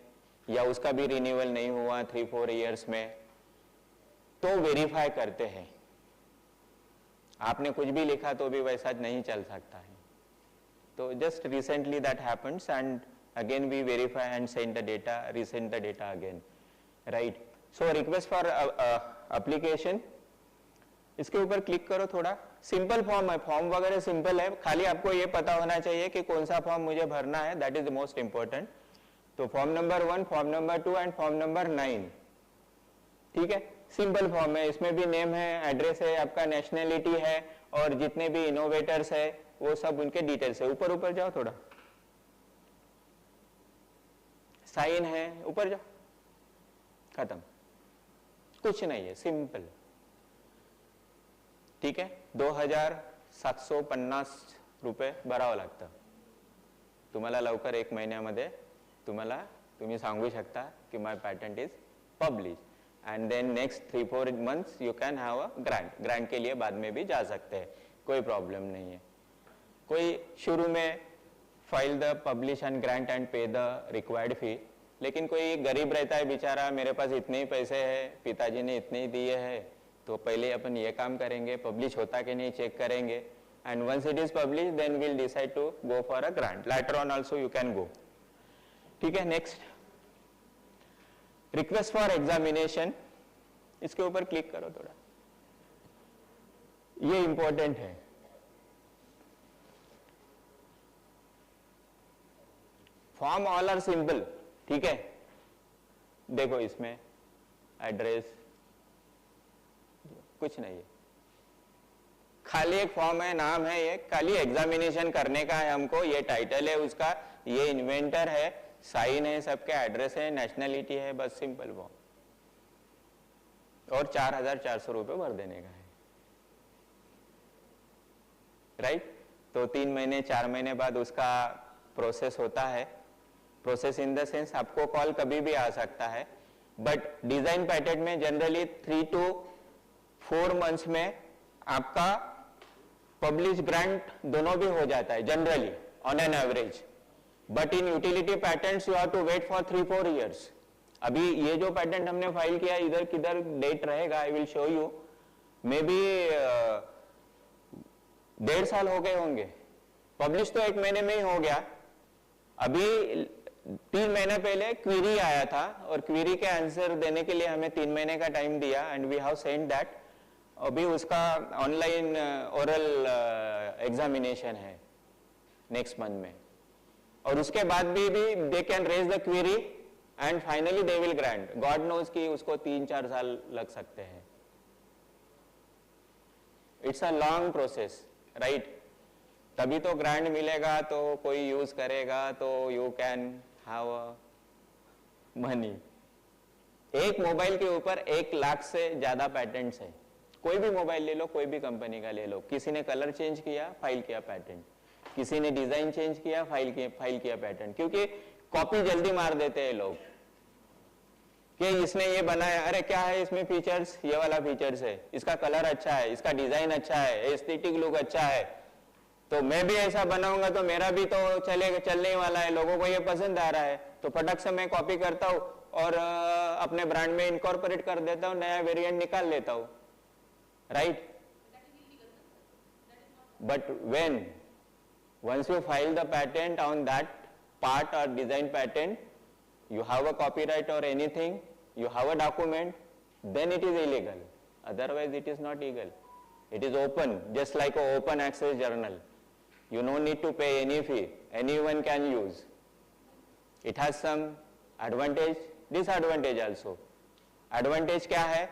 या उसका भी रिन्यूअल नहीं हुआ 3-4 इयर्स में, तो वेरीफाई करते हैं। आपने कुछ भी लिखा तो भी वैसा नहीं चल सकता है। तो just recently that happens and again we verify and send the data, resend the data again, right. So request for application, इसके ऊपर क्लिक करो, थोड़ा सिंपल फॉर्म है, फॉर्म वगैरह सिंपल है, खाली आपको ये पता होना चाहिए कि कौन सा फॉर्म मुझे भरना है, that is the most important. तो form number 1, form number 2 and form number 9, ठीक है, सिंपल फॉर्म है, इसमें भी नेम है, एड्रेस है, आपका नेशनैलिटी है, और जितने भी इनोवेटर्स है वो सब उनके डिटेल्स है। ऊपर ऊपर जाओ थोड़ा, साइन है, ऊपर जाओ, खत्म, कुछ नहीं है, सिंपल, ठीक है। 2750 रुपये भरावं लागतं तुम्हाला लवकर, 1 महिन्यामध्ये तुम्ही सांगू शकता की my patent is publish, and then next 3-4 months you can have a grant के लिए बाद में भी जा सकते हैं, कोई प्रॉब्लम नहीं है। कोई शुरू में file the publish and grant and पे द रिक्वायर्ड फी, लेकिन कोई गरीब रहता है बेचारा, मेरे पास इतने ही पैसे हैं, पिताजी ने इतने ही दिए हैं, तो पहले अपन ये काम करेंगे, पब्लिश होता कि नहीं चेक करेंगे, and once it is publish then will decide to go for a grant, later on also you can go, ठीक है। नेक्स्ट, रिक्वेस्ट फॉर एग्जामिनेशन, इसके ऊपर क्लिक करो थोड़ा, ये इंपॉर्टेंट है। फॉर्म ऑल आर सिंपल, ठीक है, देखो इसमें एड्रेस कुछ नहीं है, खाली एक फॉर्म है, नाम है, ये खाली एग्जामिनेशन करने का है हमको, ये टाइटल है उसका, ये इन्वेंटर है, साइन है, सबके एड्रेस है, नेशनैलिटी है, बस सिंपल फॉर्म, और 4400 रुपये भर देने का है, राइट। तो 3 महीने 4 महीने बाद उसका प्रोसेस होता है, प्रोसेस इन द सेंस आपको कॉल कभी भी आ सकता है, बट डिजाइन पैटेंट में जनरली 3 to 4 मंथ्स में आपका पब्लिश ग्रांट दोनों भी हो जाता है generally on an average, but in utility patents you have to wait for 3-4 years. अभी ये जो पैटेंट हमने फाइल किया, इधर किधर डेट रहेगा, I will show you, may be 1.5 साल हो गए होंगे, पब्लिश तो 1 महीने में ही हो गया। अभी 3 महीने पहले क्वेरी आया था, और क्वेरी के आंसर देने के लिए हमें 3 महीने का टाइम दिया, and we have sent that. अभी उसका ऑनलाइन ओरल एग्जामिनेशन है नेक्स्ट मंथ में, और उसके बाद भी they can raise the query and finally they will grant, God knows कि उसको 3-4 साल लग सकते हैं। It's a long process, right. तभी तो ग्रांट मिलेगा, तो कोई यूज करेगा, तो यू कैन हैव मनी। एक मोबाइल के ऊपर 1 लाख से ज्यादा पैटेंट्स है, कोई भी मोबाइल ले लो, कोई भी कंपनी का ले लो, किसी ने कलर चेंज किया, फाइल किया पैटेंट, किसी ने डिजाइन चेंज किया, फाइल किया पैटेंट, क्योंकि कॉपी जल्दी मार देते हैं लोग कि इसने ये बनाया, अरे क्या है इसमें फीचर्स, ये वाला फीचर्स है, इसका कलर अच्छा है, इसका डिजाइन अच्छा है, एस्थेटिक लुक अच्छा है, तो मैं भी ऐसा बनाऊंगा तो मेरा भी तो चलने वाला है, लोगों को ये पसंद आ रहा है, तो फटक से मैं कॉपी करता हूँ और अपने ब्रांड में इनकॉर्पोरेट कर देता हूँ, नया वेरिएंट निकाल लेता हूँ, right. But once you file the patent on that part or design patent, you have a copyright or anything, you have a document, then it is illegal. Otherwise it is not legal. It is open, just like an open access journal. You no need to pay any fee, anyone can use. It has some advantage, disadvantage also. Advantage क्या है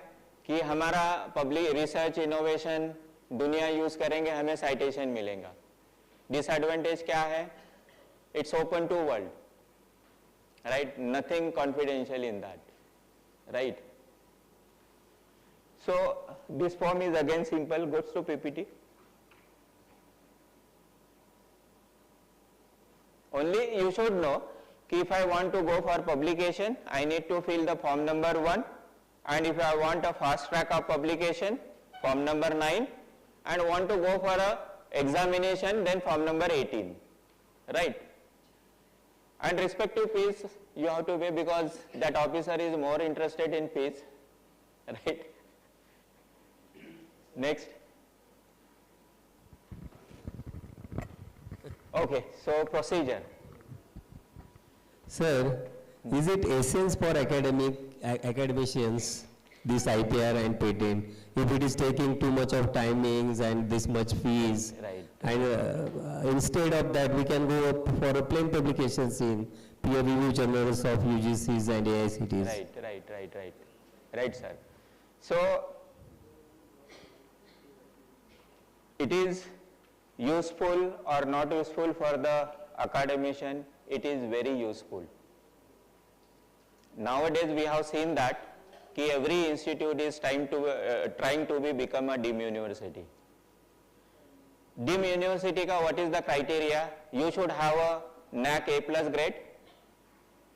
कि हमारा पब्लिक रिसर्च इनोवेशन दुनिया यूज करेंगे, हमें साइटेशन मिलेगा. डिसएडवांटेज क्या है? It's open to world, right? Nothing confidential in that, right? So this form is again simple, goes to PPT. Only you should know कि if I want to go for publication, I need to fill the form number 1, and if I want a fast track of publication, form number 9, and want to go for a examination, then form number 18, right? And respective fees you have to pay because that officer is more interested in fees, right? Next. Okay, so procedure. Sir, is it essence for academicians, this IPR and patent, if it is taking too much of timings and this much fees? Right. And instead of that, we can go up for a plain publications in peer review journals of UGCs and AICTs. Right, sir. So, it is useful or not useful for the academician, it is very useful. Nowadays we have seen that every institute is trying to become a DIM university. DIM university ka what is the criteria? You should have a NAC A+ grade,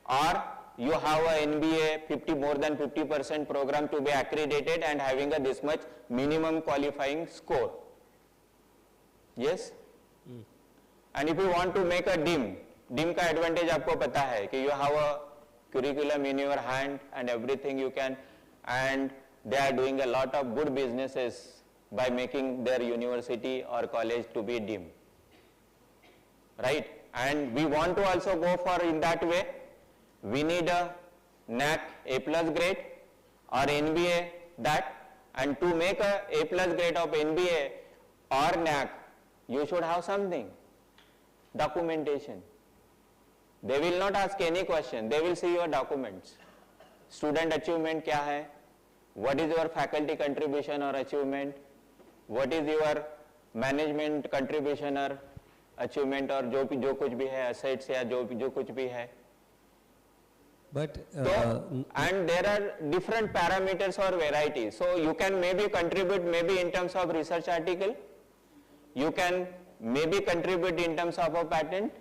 or you have a NBA more than 50% program to be accredited and having a this much minimum qualifying score. Yes? And if you want to make a DIM का advantage आपको पता है कि you have a curriculum in your hand and everything you can, and they are doing a lot of good businesses by making their university or college to be DIM, right? And we want to also go for in that way. We need a NAC A+ grade or NBA that, and to make a A+ grade of NBA or NAC, you should have something, documentation. They will not ask any question, they will see your documents. Student achievement क्या है? What is your faculty contribution or achievement? What is your management contribution or achievement, और जो कुछ भी है, assets या जो कुछ भी है. But So, and there are different parameters or varieties. So you can maybe contribute maybe in terms of research article, you can maybe contribute in terms of a patent,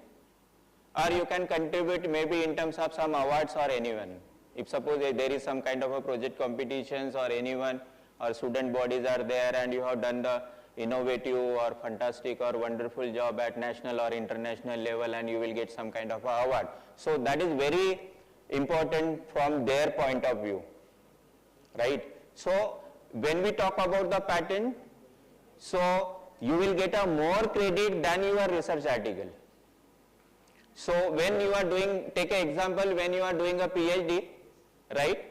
or you can contribute maybe in terms of some awards or anyone. If suppose there is some kind of a project competitions or anyone or student bodies are there and you have done the innovative or fantastic or wonderful job at national or international level and you will get some kind of a award. So that is very important from their point of view, right? So when we talk about the patent, so you will get a more credit than your research article. So when you are doing, take an example, when you are doing a PhD, right,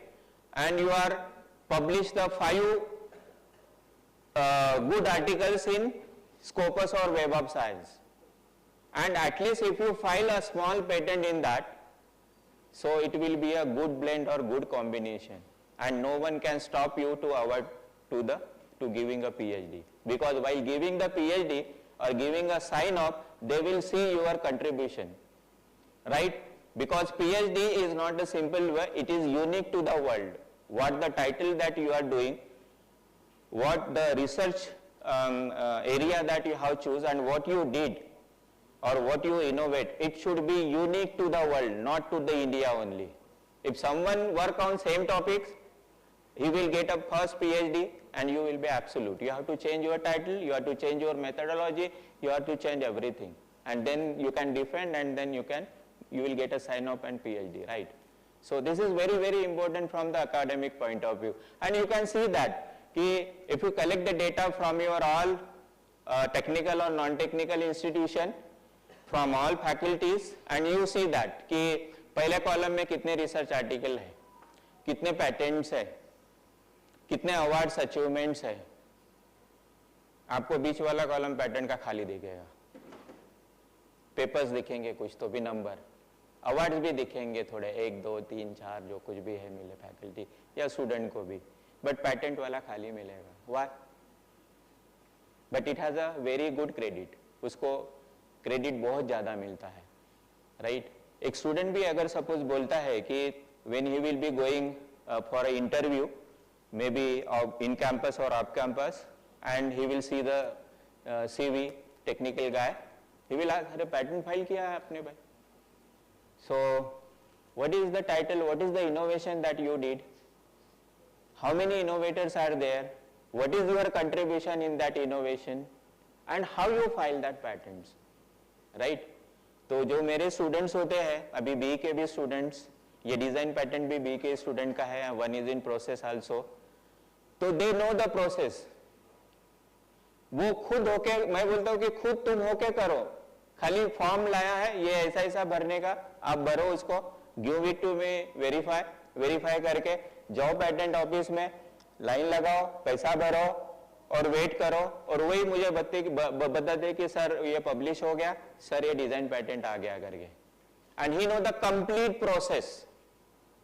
and you are publish the 5 good articles in Scopus or Web of Science, and at least if you file a small patent in that, so it will be a good blend or good combination, and no one can stop you to award to giving a PhD, because while giving the PhD or giving a sign off, they will see your contribution, right? Because PhD is not a simple way, it is unique to the world. What the title that you are doing, what the research area that you have chosen, and what you did or what you innovate, it should be unique to the world, not to the India only. If someone work on same topics, he will get a first PhD and you will be absolute. You have to change your title, you have to change your methodology, you have to change everything, and then you can defend, and then you will get a sign off and PhD, right? So this is very, very important from the academic point of view. And you can see that if you collect the data from your all technical or non-technical institution from all faculties, and you see that कि पहले कॉलम में कितने रिसर्च आर्टिकल है, कितने पैटेंट्स है, कितने अवार्ड्स अचीवमेंट्स है. आपको बीच वाला कॉलम पैटेंट का खाली दिखेगा, पेपर्स दिखेंगे कुछ तो भी नंबर, अवार्ड्स भी दिखेंगे थोड़े 1 2 3 4 जो कुछ भी है मिले फैकल्टी या स्टूडेंट को भी, बट पैटेंट वाला खाली मिलेगा. Why? But it has a very good credit, उसको क्रेडिट बहुत ज़्यादा मिलता है, राइट? एक स्टूडेंट भी अगर सपोज बोलता है कि when he will be going for a interview, may be in campus और off campus, and he will see the CV technical guy, he will ask, अरे पैटेंट फाइल किया है आपने भाई? So what is the title, what is the innovation that you did, how many innovators are there, what is your contribution in that innovation, and how you file that patents, right? तो जो मेरे स्टूडेंट्स होते हैं, अभी BE के भी स्टूडेंट्स, ये डिजाइन पैटेंट भी BE के स्टूडेंट का है, one is in process also, तो they know the process. वो खुद होके, मैं बोलता हूँ कि खुद तुम होके करो, खाली फॉर्म लाया है ये ऐसा ऐसा भरने का, आप भरो उसको, give it to me, verify करके जाओ पैटेंट ऑफिस में, लाइन लगाओ, पैसा भरो और वेट करो, और वही मुझे बता दे कि सर ये पब्लिश हो गया, सर ये डिजाइन पैटेंट आ गया करके. And he know the complete process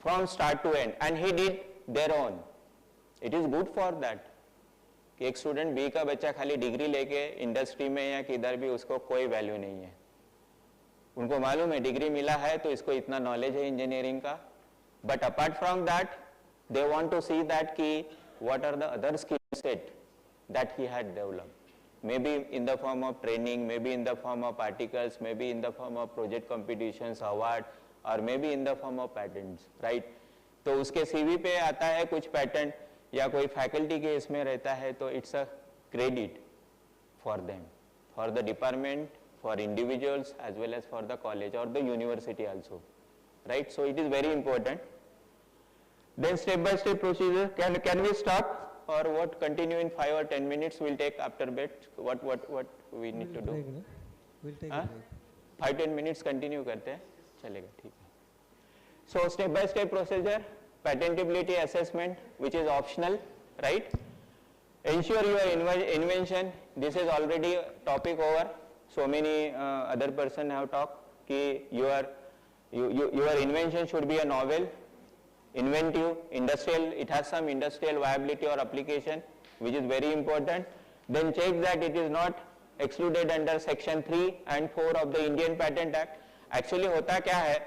from start to end, and he did their own. It is good for that कि एक स्टूडेंट BE का बच्चा खाली डिग्री लेके इंडस्ट्री में या किधर भी उसको कोई वैल्यू नहीं है. उनको मालूम है डिग्री मिला है तो इसको इतना नॉलेज है इंजीनियरिंग का, but apart from that they want to see that ki what are the other skill set that he had developed, maybe in the form of training, maybe in the form of articles, maybe in the form of project competitions, award, or maybe in the form of patents, right? तो उसके CV पे आता है कुछ पैटेंट या कोई फैकल्टी के इसमें रहता है, तो it's a credit for them, for the department, for individuals as well as for the college और the university also, right? So it is very important. Then step by step procedure. Can we stop or what? Continue in 5 or 10 minutes. We'll take after bed. What we need to do? We'll take हाँ? a break. 5-10 minutes continue करते हैं, चलेगा, ठीक है. So step by step procedure. Patentability assessment, which is optional, right? Ensure your invention. This is already topic over. So many other person have talked कि your invention should be a novel, inventive, industrial, it has some industrial viability or application, which is very important. Then check that it is not excluded under section 3 and 4 of the Indian Patent Act. Actually होता क्या है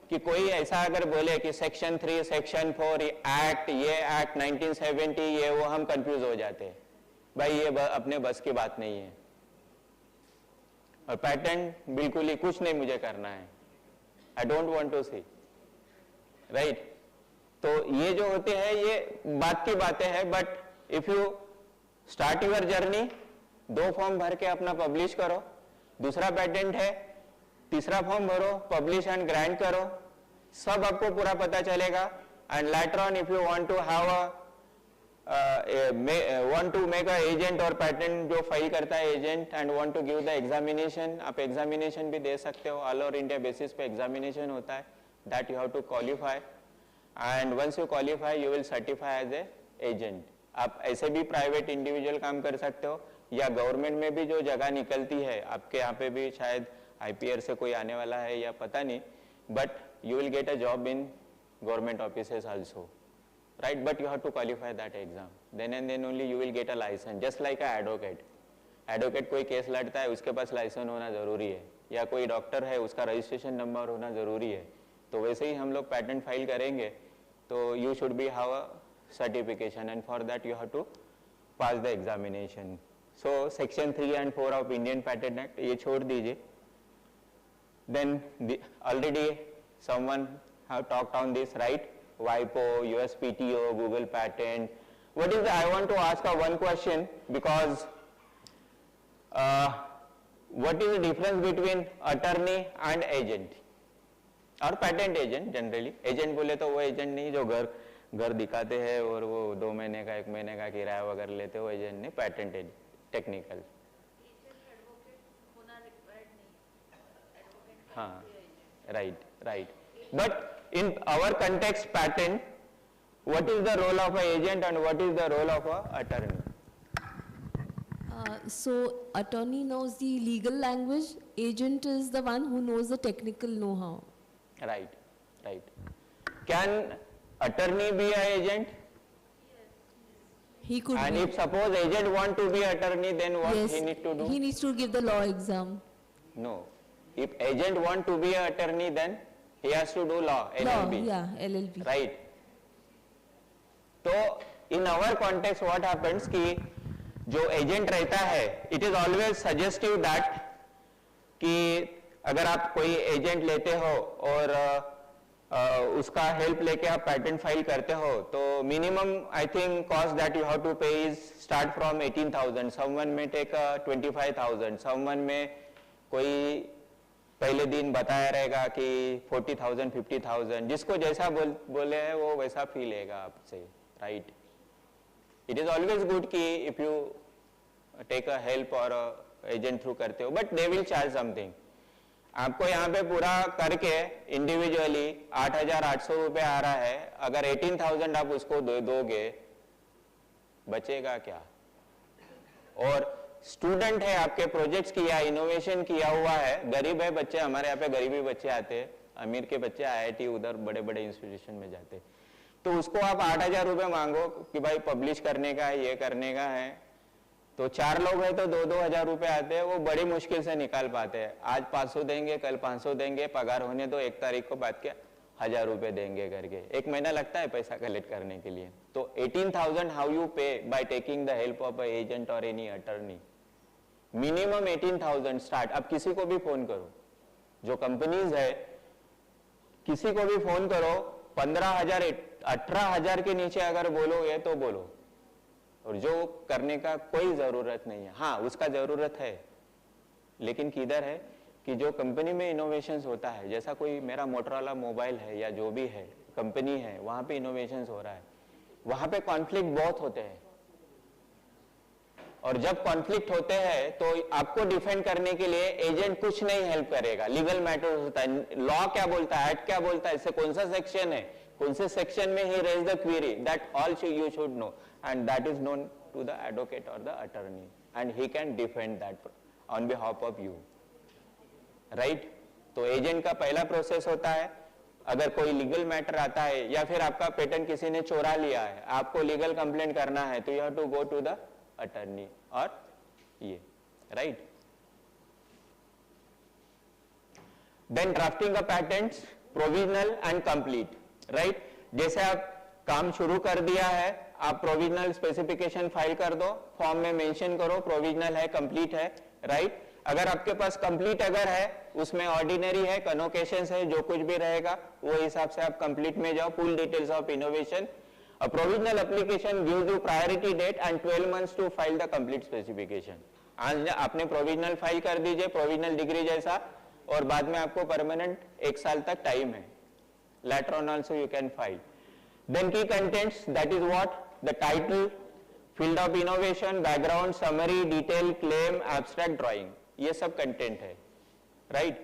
कि कोई ऐसा अगर बोले कि सेक्शन 3, सेक्शन 4 एक्ट, ये एक्ट 1970, ये वो, हम कंफ्यूज हो जाते हैं. भाई ये अपने बस की बात नहीं है, और पैटेंट बिल्कुल ही कुछ नहीं मुझे करना है, I don't want to see, right? तो ये जो होते हैं ये बात की बातें हैं, but if you start your journey, 2 form भर के अपना पब्लिश करो, दूसरा पैटेंट है, तीसरा फॉर्म भरो, पब्लिश एंड ग्रांट करो, सब आपको पूरा पता चलेगा. And later on if you want to have want to make a agent और पैटेंट जो फाइल करता है agent, and want to give the examination, आप एग्जामिनेशन भी दे सकते हो, ऑल ओवर इंडिया बेसिस पे एग्जामिनेशन होता है, that you have to qualify. And once you qualify, you will certify as a agent. आप ऐसे भी प्राइवेट इंडिविजुअल काम कर सकते हो, या गवर्नमेंट में भी जो जगह निकलती है, आपके यहाँ पे भी शायद IPR से कोई आने वाला है या पता नहीं, but you will get a job in government offices also, right? But you have to qualify that exam, then and then only you will get a licence, just like a advocate. Advocate कोई केस लड़ता है, उसके पास लाइसेंस होना जरूरी है, या कोई डॉक्टर है, उसका रजिस्ट्रेशन नंबर होना जरूरी है. तो वैसे ही हम लोग पैटेंट फाइल करेंगे तो you should be have a certification, and for that you have to pass the examination. So section 3 and 4 of Indian Patent Act ये छोड़ दीजिए. Then already someone have talked on this, right? WIPO, USPTO, Google Patent. What is I want to ask one question, because what is the difference between attorney and agent? और पैटेंट एजेंट. जनरली एजेंट बोले तो वो एजेंट नहीं जो घर दिखाते हैं और वो 2 महीने का 1 महीने का किराया वगैरह लेते हो, एजेंट नहीं. पैटेंट टेक्निकल हाँ, right. But in our context patent, what is the role of an agent and what is the role of an attorney? So attorney knows the legal language, agent is the one who knows the technical know-how. Right. Can attorney be an agent? He could And be. if suppose agent want to be attorney, then what Yes, he need to do? he needs to give the law exam. No. If agent want to be an attorney, then he has to do law, LLB. Law, yeah, LLB. Right. तो in our context what happens कि जो एजेंट रहता है, it is always suggestive that कि अगर आप कोई एजेंट लेते हो और उसका हेल्प लेके आप पैटेंट फाइल करते हो, तो minimum I think cost that you have to pay is start from 18,000, someone may take 25,000, someone may कोई पहले दिन बताया रहेगा कि 40,000, 50,000, जिसको जैसा बोले है वो वैसा फी लेगा आपसे, right. It is always good कि if you take a help और एजेंट थ्रू करते हो, but they will charge something. आपको यहाँ पे पूरा करके इंडिविजुअली 8,800 रुपए आ रहा है, अगर 18,000 आप उसको दोगे, बचेगा क्या? और स्टूडेंट है, आपके प्रोजेक्ट्स किया, इनोवेशन किया हुआ है, गरीब है बच्चे, हमारे यहाँ पे गरीबी बच्चे आते हैं, अमीर के बच्चे IIT उधर बड़े बड़े इंस्टीट्यूशन में जाते, तो उसको आप 8,000 रुपए मांगो कि भाई पब्लिश करने का है, ये करने का है, तो 4 लोग हैं तो 2,000 रुपए आते हैं, वो बड़ी मुश्किल से निकाल पाते हैं. आज 500 देंगे, कल 500 देंगे, पगार होने तो 1 तारीख को बात के 1,000 रुपए देंगे करके 1 महीना लगता है पैसा कलेक्ट करने के लिए. तो 18,000 हाउ यू पे by taking the help of a agent और एनी अटर्नी. Minimum 18,000 start. अब किसी को भी फोन करो, जो कंपनीज है, किसी को भी फोन करो, 15,000 18,000 के नीचे अगर बोलोगे तो बोलो, और जो करने का कोई जरूरत नहीं है. हाँ, उसका जरूरत है, लेकिन किधर है कि जो कंपनी में इनोवेशंस होता है, जैसा कोई मेरा मोटरोला मोबाइल है या जो भी है कंपनी है, वहां पे इनोवेशंस हो रहा है, वहां पे कॉन्फ्लिक्ट बहुत होते हैं, और जब कॉन्फ्लिक्ट होते हैं तो आपको डिफेंड करने के लिए एजेंट कुछ नहीं हेल्प करेगा. लीगल मैटर होता है, लॉ क्या बोलता है, एक्ट क्या बोलता है, इससे कौन सा सेक्शन है, कौन से सेक्शन में he raise the query, that all you should know, and that is known to the advocate or the attorney, and he can defend that on behalf of you, right. तो एजेंट का पहला प्रोसेस होता है, अगर कोई लीगल मैटर आता है या फिर आपका पेटेंट किसी ने चोरा लिया है, आपको लीगल कंप्लेंट करना है, तो you have to go to the attorney और ये, right. Then drafting a patents provisional and complete, right. जैसे आप काम शुरू कर दिया है, आप प्रोविजनल स्पेसिफिकेशन फाइल कर दो, फॉर्म में मेंशन करो प्रोविजनल है, कंप्लीट है, राइट. अगर आपके पास कंप्लीट अगर है, उसमें ऑर्डिनरी है, कनोकेशंस है, जो कुछ भी रहेगा वो हिसाब से आप कंप्लीट में जाओ, full details of innovation. A provisional application gives you priority date and 12 months to file the complete specification. आज आपने प्रोविजनल फाइल कर दीजिए, प्रोविजनल डिग्री जैसा, और बाद में आपको परमानेंट 1 साल तक टाइम है. Later on also you can file. Then key contents, that is what? The title, field of innovation, background, summary, detail, claim, abstract, drawing. ये सब content है, right?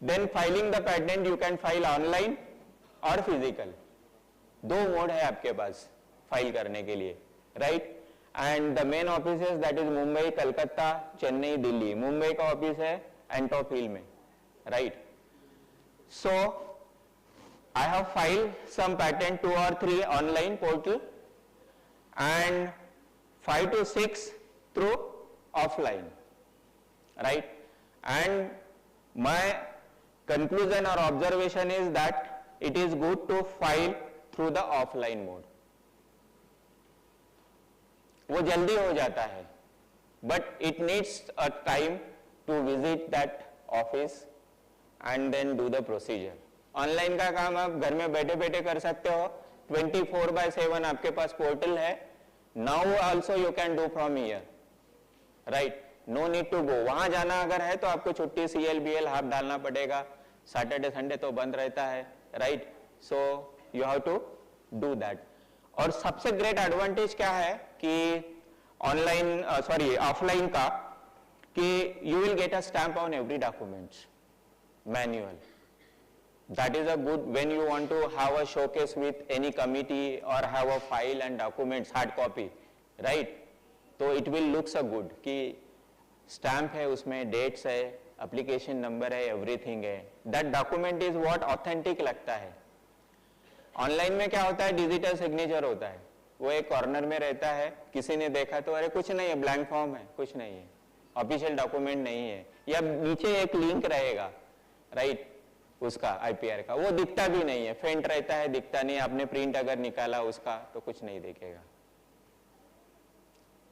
Then filing the patent, you can file online और physical. 2 मोड है आपके पास फाइल करने के लिए, right? And the main offices, that is Mumbai, Calcutta, Chennai, Delhi. Mumbai का ऑफिस है एंटॉप हिल में, right? So I have filed some patent 2 or 3 online portal and 5 to 6 through offline, right? And my conclusion or observation is that it is good to file through the offline mode. वो जल्दी हो जाता है, but it needs a time to visit that office and then do the procedure. Online का काम आप घर में बैठे बैठे कर सकते हो, 24/7 आपके पास पोर्टल है. Now also you can do from here, right. No need to go. वहां जाना अगर है तो आपको छुट्टी CL/BL हाफ डालना पड़ेगा, सैटरडे संडे तो बंद रहता है, right. So you have to do that. और सबसे ग्रेट एडवांटेज क्या है कि ऑफलाइन का, कि you will get a stamp on every documents, manual. That is a good, when you want to have a showcase with any committee or have a file and documents, hard copy, right? तो it will look so good कि stamp है उसमें, dates है, application number है, everything है. That document is what authentic लगता है. ऑनलाइन में क्या होता है, डिजिटल सिग्नेचर होता है, वो एक कॉर्नर में रहता है, किसी ने देखा तो अरे कुछ नहीं है, ब्लैंक फॉर्म है, कुछ नहीं है, ऑफिशियल डॉक्यूमेंट नहीं है, या नीचे एक लिंक रहेगा, राइट, उसका आईपीआर का, वो दिखता भी नहीं है, फेंट रहता है, दिखता नहीं, आपने प्रिंट अगर निकाला उसका तो कुछ नहीं दिखेगा.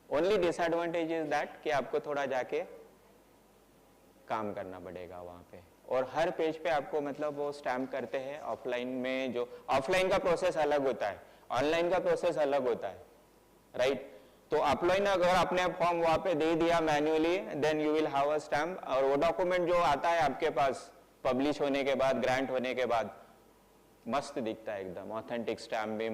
ओनली डिसएडवांटेज इज दैट कि आपको थोड़ा जाके काम करना पड़ेगा वहां पे, और हर पेज पे आपको मतलब वो स्टैम्प करते हैं. ऑफलाइन में जो ऑफलाइन का प्रोसेस अलग होता है, ऑनलाइन का प्रोसेस अलग होता है, राइट. तो ऑफलाइन अगर आपने फॉर्म वहां पे दे दिया manually, then you will have a stamp, और वो डॉक्यूमेंट जो आता है आपके पास पब्लिश होने के बाद, ग्रांट होने के बाद, मस्त दिखता है एकदम, ऑथेंटिक स्टैम्प भी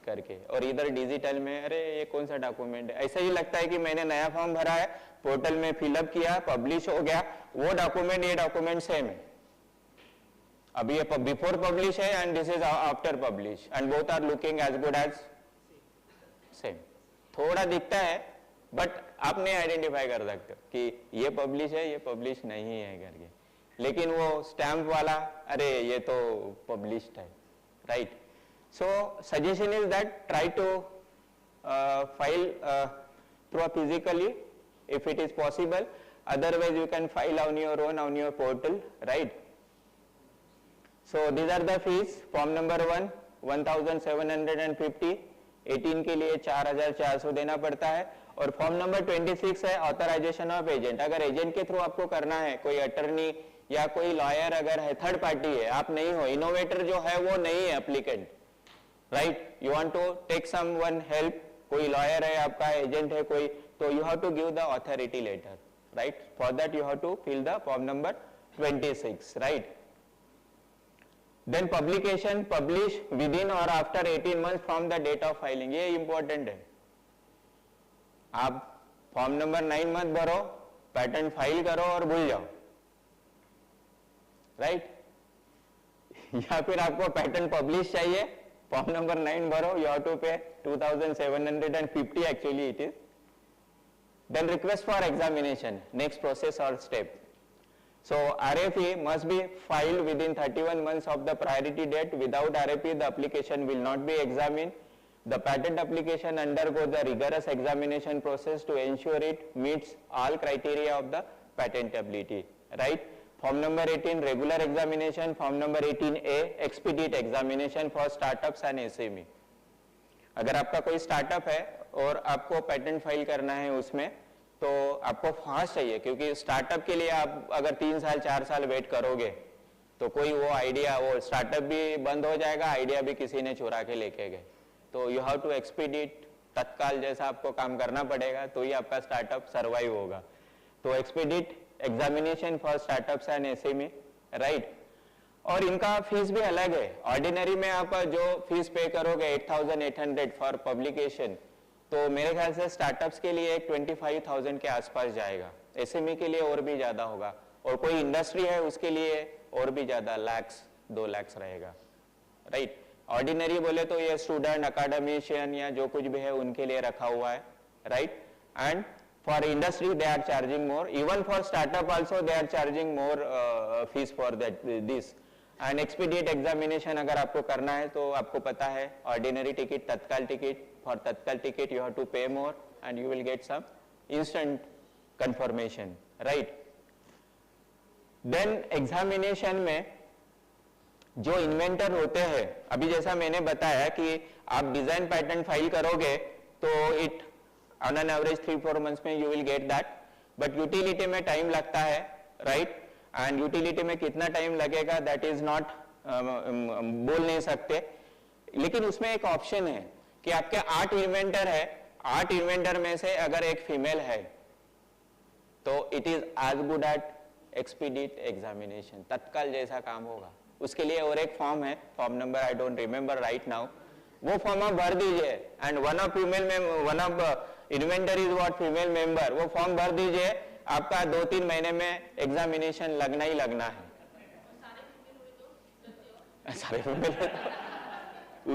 करके. और इधर डिजिटल में अरे ये कौन सा डॉक्यूमेंट है, ऐसा ही लगता है कि मैंने नया फॉर्म भरा है, पोर्टल में फिलअप किया, पब्लिश हो गया, वो डॉक्यूमेंट ये डॉक्यूमेंट सेम है. अभी ये बिफोर पब्लिश है and this is after publish, and both are looking as good as same. थोड़ा दिखता है बट आप नहीं आइडेंटिफाई कर सकते कि ये पब्लिश है, ये पब्लिश नहीं है करके, लेकिन वो स्टैम्प वाला अरे ये तो पब्लिश्ड है, right. So suggestion is that try to file through physically if it is possible. Otherwise you can file on your own on your portal, right? So these are the fees. Form number 1 1750, 18 के लिए 4400 देना पड़ता है. और फॉर्म नंबर 26 है ऑथराइजेशन ऑफ एजेंट. अगर एजेंट के थ्रू आपको करना है, कोई अटर्नी या कोई लॉयर अगर है, थर्ड पार्टी है, आप नहीं हो, इनोवेटर जो है वो नहीं है applicant, right, you want to take someone help, कोई लॉयर है आपका, एजेंट है कोई, तो you have to give the authority letter, right. For that you have to fill the form number 26, right. Then publication, publish within और after 18 months from the date of filing. ये इंपॉर्टेंट है. आप फॉर्म नंबर 9 मत भरो, पैटर्न फाइल करो और भूल जाओ, राइट. या फिर आपको पैटर्न पब्लिश चाहिए, फॉर्म नंबर 9 भरो, you have to pay 2750 actually it is. Then request for examination, next process or step. So RFE must be filed within 31 months of the priority date. Without RFE the application will not be examined. The patent application undergoes a rigorous examination process to ensure it meets all criteria of the patentability, right. Form number 18 regular examination. Form number 18A expedite examination for startups and SME. अगर आपका कोई स्टार्टअप है और आपको पेटेंट फाइल करना है उसमें, तो आपको फास्ट चाहिए, क्योंकि स्टार्टअप के लिए आप अगर 3 साल 4 साल वेट करोगे तो कोई वो आइडिया, वो स्टार्टअप भी बंद हो जाएगा, आइडिया भी किसी ने चुरा के लेके गए. तो यू हैव टू एक्सपीडिट, तत्काल जैसा आपको काम करना पड़ेगा, तो ही आपका स्टार्टअप सर्वाइव होगा. तो expedite examination for startups and SME, right. और इनका फीस भी अलग है. ऑर्डिनरी में आप जो फीस पे करोगे 8800 फॉर पब्लिकेशन, तो मेरे ख्याल से स्टार्टअप्स के लिए 25,000 के आसपास जाएगा, एसएमई के लिए और भी ज्यादा होगा, और कोई इंडस्ट्री है उसके लिए और भी ज्यादा, लाख्स 2 लाख रहेगा, राइट. ऑर्डिनरी बोले तो ये स्टूडेंट, अकाडेमिशियन या जो कुछ भी है उनके लिए रखा हुआ है, right. And for industry they are charging more, even for startup also they are charging more fees for that this. And expedite examination अगर आपको करना है तो आपको पता है ordinary ticket, तत्काल ticket, for तत्काल ticket you have to pay more and you will get some instant confirmation, right. Then examination में जो इन्वेंटर होते हैं, अभी जैसा मैंने बताया कि आप डिजाइन पैटर्न फाइल करोगे तो it on an average 3-4 months में you will get that, but utility में टाइम लगता है, right. and utility में कितना टाइम लगेगा that is not बोल नहीं सकते, लेकिन उसमें एक ऑप्शन है कि आपके 8 इन्वेंटर है, 8 इन्वेंटर में से अगर एक फीमेल है तो it is as good at expedite examination, तत्काल जैसा काम होगा. उसके लिए और एक फॉर्म है, form number I don't remember right now, वो फॉर्म आप भर दीजिए, and one of inventor is what female member, वो फॉर्म भर दीजिए आपका 2-3 महीने में एग्जामिनेशन लगना ही लगना है। सारे फीमेल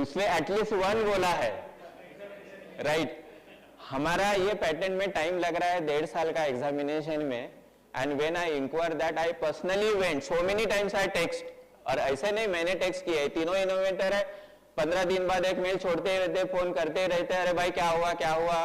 उसने एटलीस्ट 1 बोला है, राइट। हमारा ये पैटर्न में टाइम लग रहा है 1.5 साल का एग्जामिनेशन में, and when I enquire that I personally went so many times I text, और ऐसे नहीं मैंने टेक्स्ट किया है, तीनों इनोवेटर है, 15 दिन बाद एक मेल छोड़ते रहते, फोन करते रहते, अरे भाई क्या हुआ,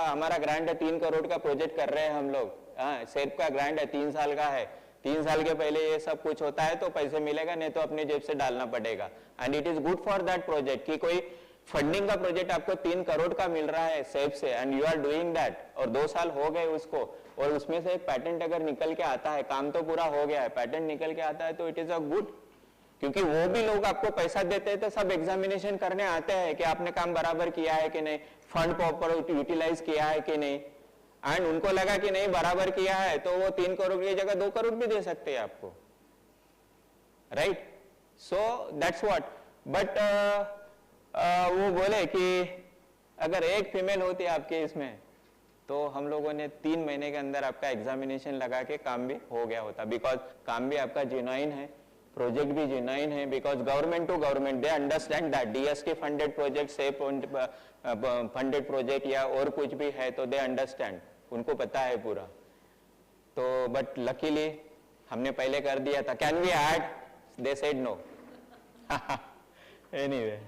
हमारा ग्रांट है 3 करोड़ का प्रोजेक्ट कर रहे हैं हम लोग, हाँ सेफ का ग्रांट है 3 साल का है, 3 साल के पहले ये सब कुछ होता है तो पैसे मिलेगा, नहीं तो अपने जेब से डालना पड़ेगा। And it is good for that project कि कोई फंडिंग का प्रोजेक्ट आपको 3 करोड़ का मिल रहा है सेफ से, and you are doing that, और 2 साल हो गए उसको, और उसमें से एक पैटेंट अगर निकल के आता है, काम तो पूरा हो गया है, पैटेंट निकल के आता है तो इट इज अ गुड, क्योंकि वो भी लोग आपको पैसा देते हैं तो सब एग्जामिनेशन करने आते हैं कि आपने काम बराबर किया है कि नहीं, फंड प्रॉपर यूटिलाइज किया है कि नहीं, एंड उनको लगा कि नहीं बराबर किया है तो वो 3 करोड़ की जगह 2 करोड़ भी दे सकते हैं आपको, right. So that's what, but वो बोले कि अगर एक फीमेल होती आपके इसमें तो हम लोगों ने 3 महीने के अंदर आपका एग्जामिनेशन लगा के काम भी हो गया होता, बिकॉज काम भी आपका जेन्युइन है, प्रोजेक्ट भी जेन्युइन है, because government to government they understand that DST funded project से फंडेड प्रोजेक्ट या और कुछ भी है तो दे अंडरस्टैंड, उनको पता है पूरा। तो बट लकीली हमने पहले कर दिया था, can we add, they said no. Anyway,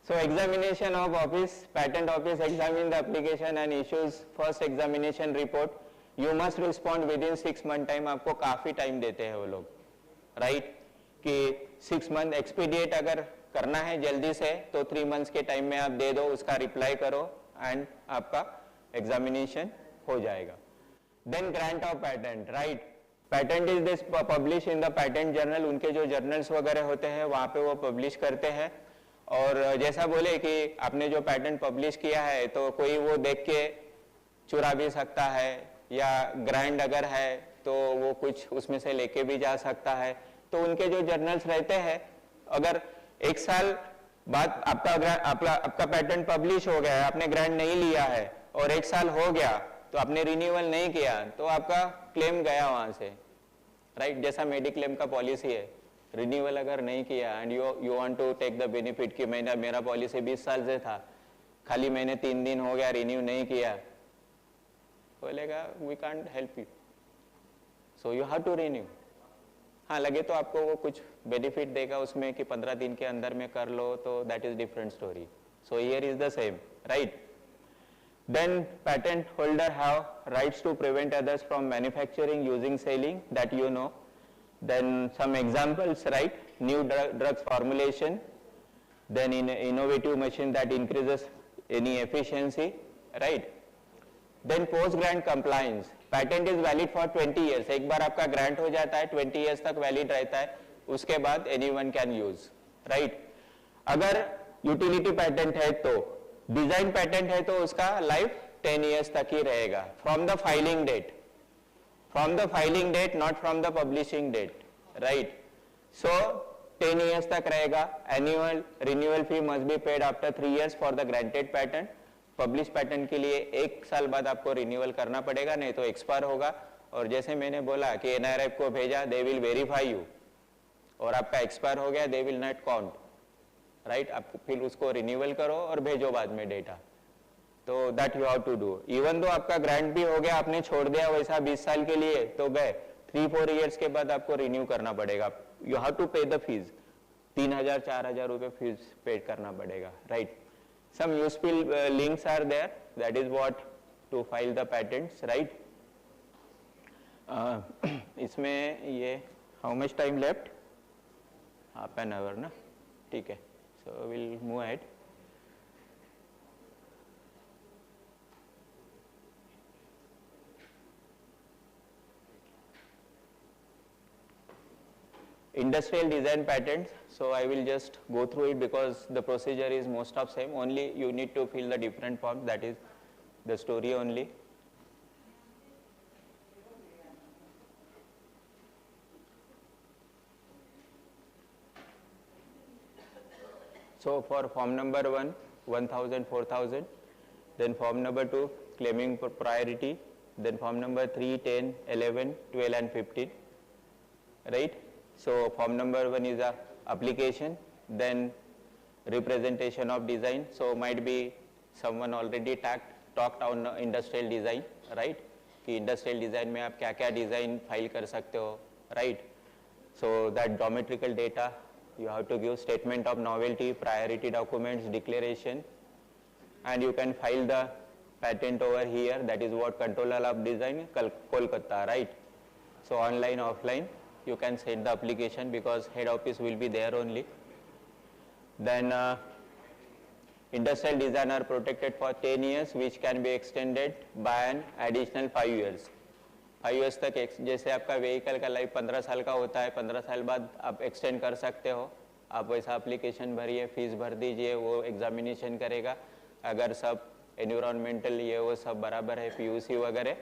so examination of office, patent office examine the application and issues first examination report, you must respond within 6 month time, आपको काफी टाइम देते हैं वो लोग, राइट कि 6 मंथ एक्सपीडिएट अगर करना है जल्दी से तो 3 मंथ्स के टाइम में आप दे दो, उसका रिप्लाई करो एंड आपका एग्जामिनेशन हो जाएगा। Then grant of patent, right, patent is this publish in the patent journal, उनके जो जर्नल्स वगैरह होते हैं वहां पे वो पब्लिश करते हैं, और जैसा बोले कि आपने जो पैटेंट पब्लिश किया है तो कोई वो देख के चुरा भी सकता है, या ग्रांट अगर है तो वो कुछ उसमें से लेके भी जा सकता है, तो उनके जो जर्नल्स रहते हैं, अगर 1 साल बाद आपका पैटेंट पब्लिश हो गया है, आपने ग्रांट नहीं लिया है और 1 साल हो गया तो आपने रिन्यूअल नहीं किया तो आपका क्लेम गया वहां से, राइट। जैसा मेडिक्लेम का पॉलिसी है, रिन्यूअल अगर नहीं किया and you want to take the benefit कि मेरा पॉलिसी 20 साल से था, खाली मैंने 3 दिन हो गया रिन्यू नहीं किया, बोलेगा we can't help you, so you have to renew. हाँ लगे तो आपको वो कुछ बेनिफिट देगा उसमें कि 15 दिन के अंदर में कर लो, तो that is different story. So here is the same, right. Then patent holder have rights to prevent others from manufacturing, using, selling, that you know. Then some examples, right, new drugs formulation, then in innovative machine that increases any efficiency, right. Then post grant compliance, patent is valid for 20 years, एक बार आपका grant हो जाता है 20 years तक valid रहता है, उसके बाद anyone can use, right. अगर utility patent है तो, डिजाइन पेटेंट है तो उसका लाइफ 10 इयर्स तक ही रहेगा, from the filing date, not from the publishing date, right. So 10 years तक रहेगा। Annual renewal fee must be paid after 3 years for the granted patent. Publish patent के लिए 1 साल बाद आपको रिन्यूअल करना पड़ेगा, नहीं तो एक्सपायर होगा। और जैसे मैंने बोला कि NRF को भेजा, दे विल वेरीफाई यू, और आपका एक्सपायर हो गया, they will not count, right. आप फिर उसको रिन्यूअल करो और भेजो बाद में डेटा, तो that you have to do. Even though आपका ग्रांट भी हो गया, आपने छोड़ दिया वैसा 20 साल के लिए, तो गए 3-4 इयर्स के बाद आपको रिन्यू करना पड़ेगा। You have to pay the fees, 3,000-4,000 रुपए फीस पे करना पड़ेगा, right. Some useful links are there, that is what to file the patents, right. इसमें ये how much time left, half an hour ना, ठीक है। So we'll move ahead. Industrial design patents. So I will just go through it because the procedure is most of same. Only you need to fill the different forms. That is the story only. So for form number 1, 1,000, 4,000, then form number 2, claiming for priority, then form number 3, 10, 11, 12 and 15, right? So form number 1 is a application, then representation of design. So might be someone already talked on industrial design, right? कि industrial design में आप क्या क्या design file कर सकते हो, right? So that geometrical data, you have to give statement of novelty, priority documents, declaration, and you can file the patent over here. That is what controller of design, Kolkata, right? So online, offline, you can send the application because head office will be there only. Then industrial design are protected for 10 years, which can be extended by an additional 5 years. 5 years तक जैसे आपका व्हीकल का लाइफ 15 साल का होता है, 15 साल बाद आप एक्सटेंड कर सकते हो. आप वैसा एप्लीकेशन भरिए, फीस भर दीजिए, वो एग्जामिनेशन करेगा. अगर सब एनवायरमेंटल ये वो सब बराबर है, पीयूसी वगैरह,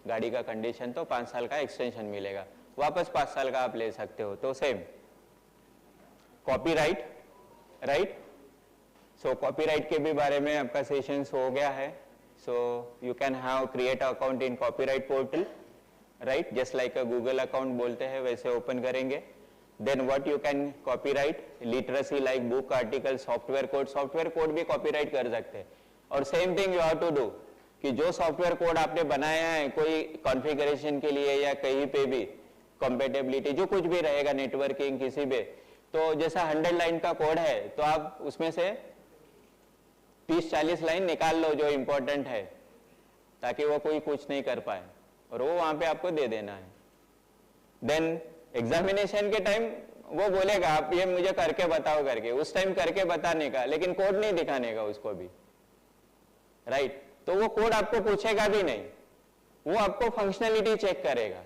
गाड़ी का कंडीशन, तो 5 साल का एक्सटेंशन मिलेगा. वापस 5 साल का आप ले सकते हो. तो same copyright, right? So copyright के भी बारे में आपका सेशंस हो गया है. So you can have create account in copyright portal, right? Just like a Google account बोलते हैं वैसे ओपन करेंगे. Then what you can copyright, literacy like book, article, software code भी कॉपीराइट कर सकते हैं. और same thing you have to do कि जो सॉफ्टवेयर कोड आपने बनाया है कोई कॉन्फ़िगरेशन के लिए या कहीं पे भी कंपैटिबिलिटी जो कुछ भी रहेगा, नेटवर्किंग किसी भी, तो जैसा 100 लाइन का कोड है तो आप उसमें से 30-40 लाइन निकाल लो जो इम्पोर्टेंट है, ताकि वो कोई कुछ नहीं कर पाए, और वो वहां पे आपको दे देना है. देन एग्जामिनेशन के टाइम वो बोलेगा आप ये मुझे करके बताओ करके, उस टाइम करके बताने का, लेकिन कोड नहीं दिखाने का उसको भी, राइट? तो वो कोड आपको पूछेगा भी नहीं, वो आपको फंक्शनलिटी चेक करेगा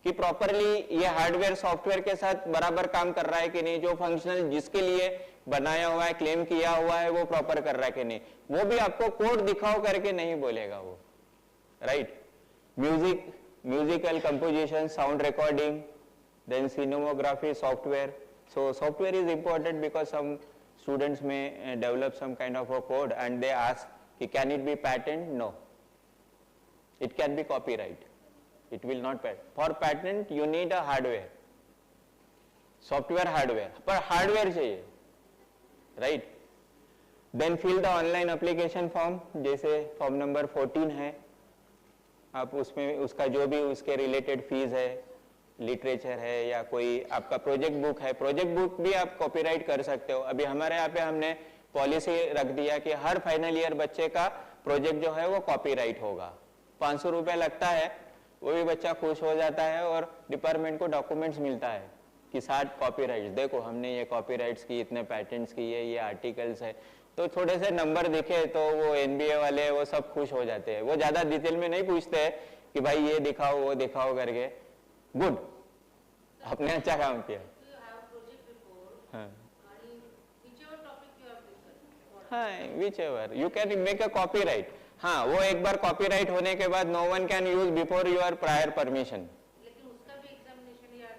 कि प्रॉपरली ये हार्डवेयर सॉफ्टवेयर के साथ बराबर काम कर रहा है कि नहीं, जो फंक्शनल जिसके लिए बनाया हुआ है, क्लेम किया हुआ है, वो प्रॉपर कर रहा है कि नहीं, वो भी आपको कोड दिखाओ करके नहीं बोलेगा वो, right? Musical composition, sound recording, then cinematography software. So software is important because some students may develop some kind of a code and they ask can it be patent? No, it can be copyright, it will not patent. For patent you need a hardware, software hardware, पर hardware चाहिए, right? Then fill the online application form, जैसे form number 14 है, आप उसमें उसका जो भी उसके related fees है, लिटरेचर है या कोई आपका प्रोजेक्ट बुक है, प्रोजेक्ट बुक भी आप कॉपीराइट कर सकते हो. अभी हमारे यहाँ पे हमने पॉलिसी रख दिया कि हर फाइनल ईयर बच्चे का प्रोजेक्ट जो है वो कॉपीराइट होगा. 500 रुपये लगता है, वो भी बच्चा खुश हो जाता है और डिपार्टमेंट को डॉक्यूमेंट्स मिलता है कि 60 कॉपीराइट्स, देखो हमने ये कॉपीराइट्स की, इतने पैटेंट्स किए, ये आर्टिकल्स है. तो थोड़े से नंबर दिखे तो वो NBA वाले वो सब खुश हो जाते हैं. वो ज़्यादा डिटेल में नहीं पूछते कि भाई ये दिखाओ वो दिखाओ करके. गुड, आपने अच्छा काम किया. हाँ, whichever you can make a copyright. हाँ, वो एक बार कॉपीराइट होने के बाद no one can use before your prior permission. लेकिन उसका भी एग्जामिनेशन या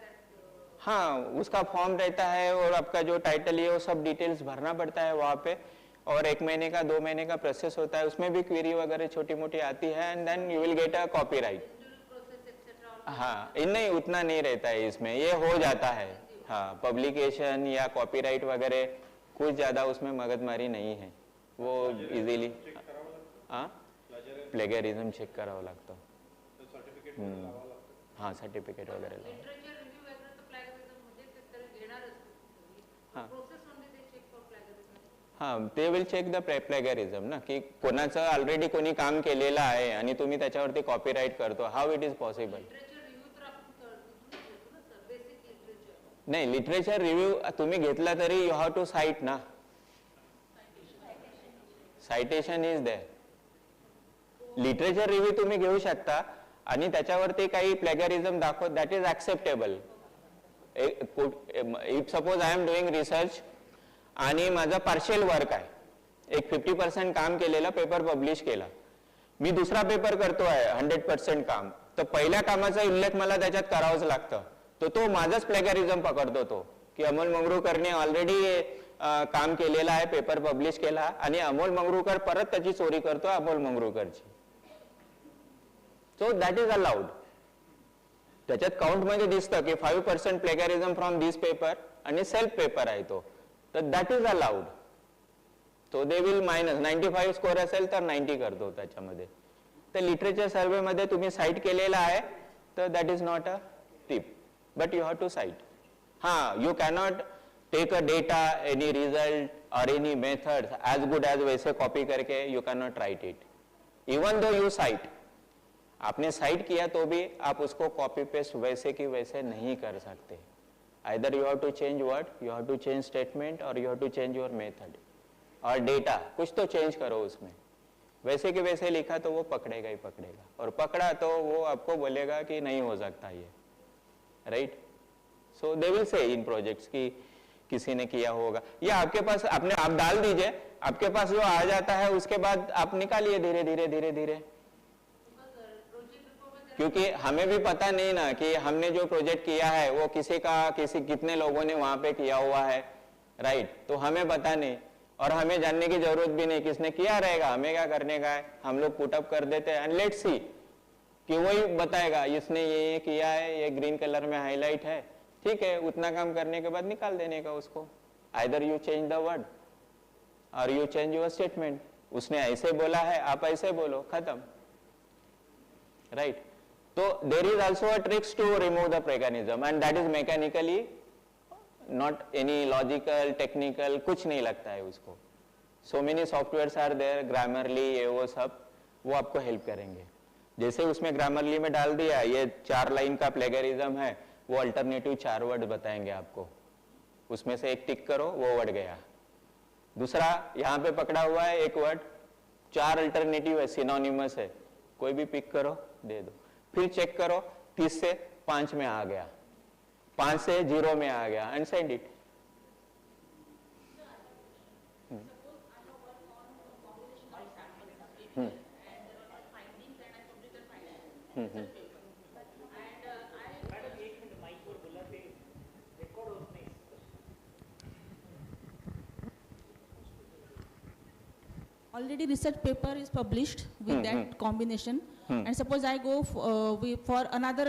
हाँ, उसका फॉर्म रहता है और आपका जो टाइटल है वो सब डिटेल्स भरना पड़ता है वहाँ पे, और 1 महीने का 2 महीने का प्रोसेस होता है. उसमें भी क्वेरी वगैरह छोटी मोटी आती है and then you will get a copyright. हाँ, नहीं उतना नहीं रहता है इसमें, ये हो जाता है. हाँ, पब्लिकेशन या कॉपीराइट वगैरह कुछ ज़्यादा उसमें मगजमारी नहीं है, वो इजीली. हाँ, प्लेगरिज्म चेक करावं लागतं. हाँ, सर्टिफिकेट वगैरह. हाँ हाँ, ते विल चेक द प्लेगरिझम ना, की कोणाचं ऑलरेडी कोणी काम केलेलं आहे आणि तुम्ही त्याच्यावरती कॉपीराइट करतो. How it is possible? नाही, लिटरेचर रिव्ह्यू तुम्ही घेतला तरी यू हॅव टू साइट ना, citation is there. Literature review तुम्ही घेऊ शकता आणि त्याच्यावरती काही प्लेगरिझम दाखव, that is acceptable. If suppose I am doing research आणि माझा पार्शियल वर्क आहे, एक 50% काम केलेला पेपर पब्लिश केला, मी दुसरा पेपर करतो आहे 100% काम, तर पहिल्या कामाचा उल्लेख मला त्याच्यात करावाच लागतं. तो माझाच प्लेगरिझम पकडतो तो, की अमोल मंगरूकरने ऑलरेडी काम केलेलं आहे, पेपर पब्लिश केला आणि अमोल मंगरूकर परत त्याची चोरी करतो अमोल मंगरूकरची. So that is allowed. त्याच्यात काउंटमध्ये दिसतं की 5% प्लेगरिझम फ्रॉम दिस पेपर आणि सेल्फ पेपर आहे तो, तर दॅट इज अलाउड. तो दे विल मायनस 95 स्कोर असेल तर 90 करतो त्याच्यामध्ये. तर लिटरेचर सर्वेमध्ये तुम्ही साईट केलेला आहे तर that is not a tip, but you have to cite. हां, you cannot take a data, any result और any methods as good as वैसे कॉपी करके you cannot write it. Even though you cite, आपने साइट किया तो भी आप उसको कॉपी पेस्ट वैसे की वैसे नहीं कर सकते. Either you have to change word, you have to change statement और you have to change your method और डेटा, कुछ तो चेंज करो उसमें. वैसे के वैसे लिखा तो वो पकड़ेगा ही पकड़ेगा, और पकड़ा तो वो आपको बोलेगा कि नहीं हो सकता ये, right. So they will say in projects की किसी ने किया होगा, या आपके पास आपने आप डाल दीजिए, आपके पास जो आ जाता है उसके बाद आप निकालिए धीरे धीरे धीरे धीरे. क्योंकि हमें भी पता नहीं ना कि हमने जो प्रोजेक्ट किया है वो किसी कितने लोगों ने वहां पे किया हुआ है, राइट. तो हमें पता नहीं और हमें जानने की जरूरत भी नहीं किसने किया रहेगा, हमें क्या करने का है. हम लोग पुटअप कर देते हैं एंड लेट्स सी कि वही बताएगा इसने ये किया है, ये ग्रीन कलर में हाईलाइट है, ठीक है. उतना काम करने के बाद निकाल देने का उसको. Either you change the word और यू चेंज योर स्टेटमेंट. उसने ऐसे बोला है, आप ऐसे बोलो, खत्म, राइट. तो there is also a tricks to remove the plagiarism and that is mechanically, not any logical technical, कुछ नहीं लगता है उसको. So many softwares are there, grammarly, ये वो सब, वो आपको हेल्प करेंगे. जैसे उसमें ग्रामरली में डाल दिया ये 4 लाइन का प्लेगरिज्म है, वो अल्टरनेटिव 4 वर्ड बताएंगे आपको, उसमें से एक टिक करो, वो वर्ड गया. दूसरा यहाँ पे पकड़ा हुआ है एक वर्ड, 4 अल्टरनेटिव है, सिनोनिमस है, कोई भी पिक करो दे दो. फिर चेक करो 30 से 5 में आ गया, 5 से 0 में आ गया and send it. Already research paper is published with that combination, and suppose I go for another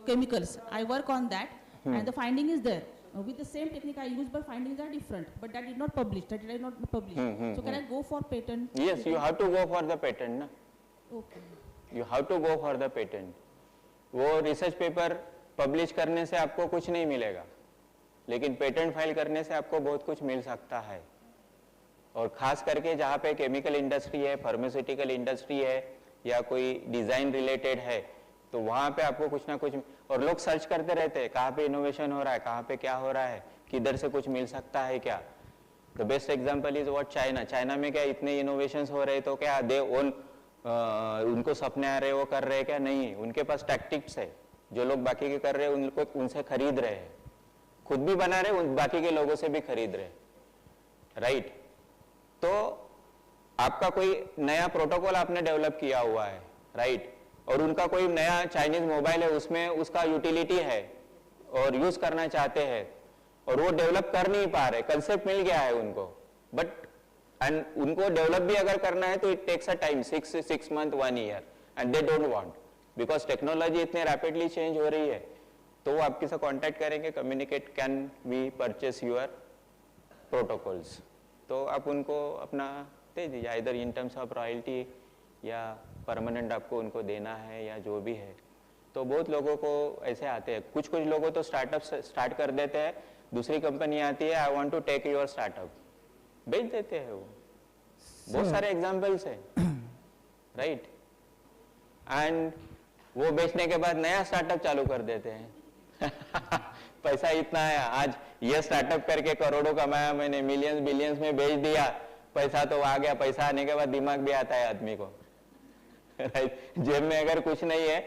chemicals, I work on that, and the finding is there. With the same technique I use, but findings are different, but that is not published, that is not published. So can I go for patent? Yes, you have to go for the patent ना. Okay. You have to go for the patent. वो रिसर्च पेपर पब्लिश करने से आपको कुछ नहीं मिलेगा, लेकिन पेटेंट फाइल करने से आपको बहुत कुछ मिल सकता है. और खास करके जहाँ पे केमिकल इंडस्ट्री है, फार्मास्यूटिकल इंडस्ट्री है, या कोई डिजाइन रिलेटेड है, तो वहाँ पे आपको कुछ ना कुछ, और लोग सर्च करते रहते हैं कहाँ पे इनोवेशन हो रहा है, कहाँ पे क्या हो रहा है, किधर से कुछ मिल सकता है क्या. The best example is what China. China में क्या इतने इनोवेशंस हो रहे, तो क्या दे ओन, उनको सपने आ रहे वो कर रहे क्या, नहीं. उनके पास टैक्टिक्स है, जो लोग बाकी के कर रहे हैं उनको उनसे खरीद रहे हैं, खुद भी बना रहे, बाकी के लोगों से भी खरीद रहे, राइट. तो आपका कोई नया प्रोटोकॉल आपने डेवलप किया हुआ है, राइट, और उनका कोई नया चाइनीज मोबाइल है, उसमें उसका यूटिलिटी है और यूज करना चाहते हैं, और वो डेवलप कर नहीं पा रहे, कंसेप्ट मिल गया है उनको, बट एंड उनको डेवलप भी अगर करना है तो it takes a time, 6 month 1 year, and they don't want, because technology इतने रैपिडली चेंज हो रही है. तो वो आपके साथ कॉन्टैक्ट करेंगे, communicate, can we purchase your protocols. तो आप उनको अपना दे दीजिए, इधर इन टर्म्स ऑफ रॉयल्टी या परमानेंट आपको उनको देना है या जो भी है. तो बहुत लोगों को ऐसे आते हैं, कुछ लोगों तो स्टार्टअप स्टार्ट कर देते हैं, दूसरी कंपनी आती है, I want to take your startup, बेच देते हैं वो. बहुत सारे एग्जांपल्स हैं, राइट. एंड वो बेचने के बाद नया स्टार्टअप चालू कर देते हैं. पैसा इतना है, आज ये स्टार्टअप करके करोड़ों कमाया मैंने, मिलियंस बिलियंस में बेच दिया, पैसा तो आ गया. पैसा आने के बाद दिमाग भी आता है आदमी को, राइट. जेब में अगर कुछ नहीं है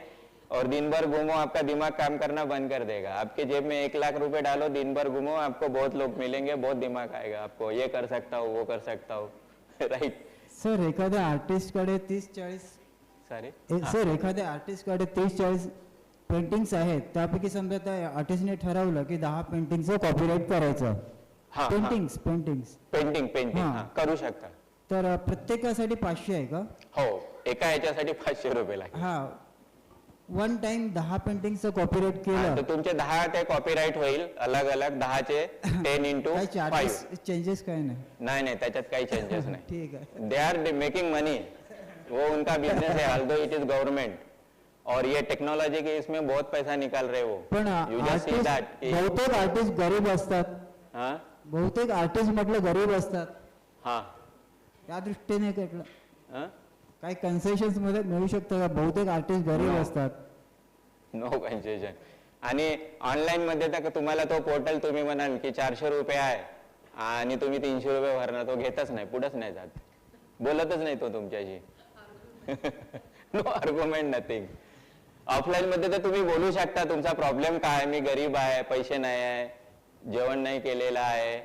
और दिन भर घूमो, आपका दिमाग काम करना बंद कर देगा. आपके जेब में 1 लाख रुपए डालो, दिन भर घूमो, आपको बहुत लोग मिलेंगे, बहुत दिमाग आएगा आपको, ये कर सकता हूँ, वो कर सकता हूँ, राइट. सर एखाद्या आर्टिस्टकडे 30-40 सर एखाद्या आर्टिस्टकडे 30-40 पेंटिंग्स आहेत, त्यापैकी समजा त्या आर्टिस्टने ठरवलं की 10 पेंटिंगचं कॉपीराइट करायचं, पेंटिंग्स पेंटिंग करू शकता. तर प्रत्येकासाठी 500 आहे का? हो, एका ह्याच्यासाठी 500 रुपये लागतात. हा, वन टाइम 10 पेंटिंगचं कॉपीराईट हा, केलं तर तुमचे 10 ते कॉपीराईट होईल अलग अलग 10चे 10 into काही 5. चार्जेस चेंजेस काय नाही नहीं नहीं त्याच्यात काही चेंजेस नाही. ठीक आहे दे आर मेकिंग मनी, वो उनका बिजनेस है, ऑल्दो इट इज गवर्नमेंट, और ये टेक्नोलॉजी के इसमें बहुत पैसा निकाल रहे वो. पण You just see that. बहुतेक आर्टिस्ट गरीब असतात हाँ बहुतेक आर्टिस्ट म्हटलं गरीब असतात हाँ त्या दृष्टीने म्हटलं हाँ काही कन्सेशन्स मध्ये मिळू शकतं का बहुतेक आर्टिस्ट गरीब असतात नो कन्सेशन. आणि ऑनलाईन मध्ये तर तुम्हाला तो पोर्टल तुम्ही म्हणाल की 400 रुपये आहे आणि तुम्ही 300 रुपये भरणार, तो घेतच नाही, पुढंच नाही जात, बोलतच नाही तो तुमच्याशी. No argument nothing. ऑफलाईन मध्ये तर तुम्ही बोलू शकता तुमचा प्रॉब्लेम काय, मी गरीब आहे, पैसे नाही आहे, जेवण नाही केलेलं आहे,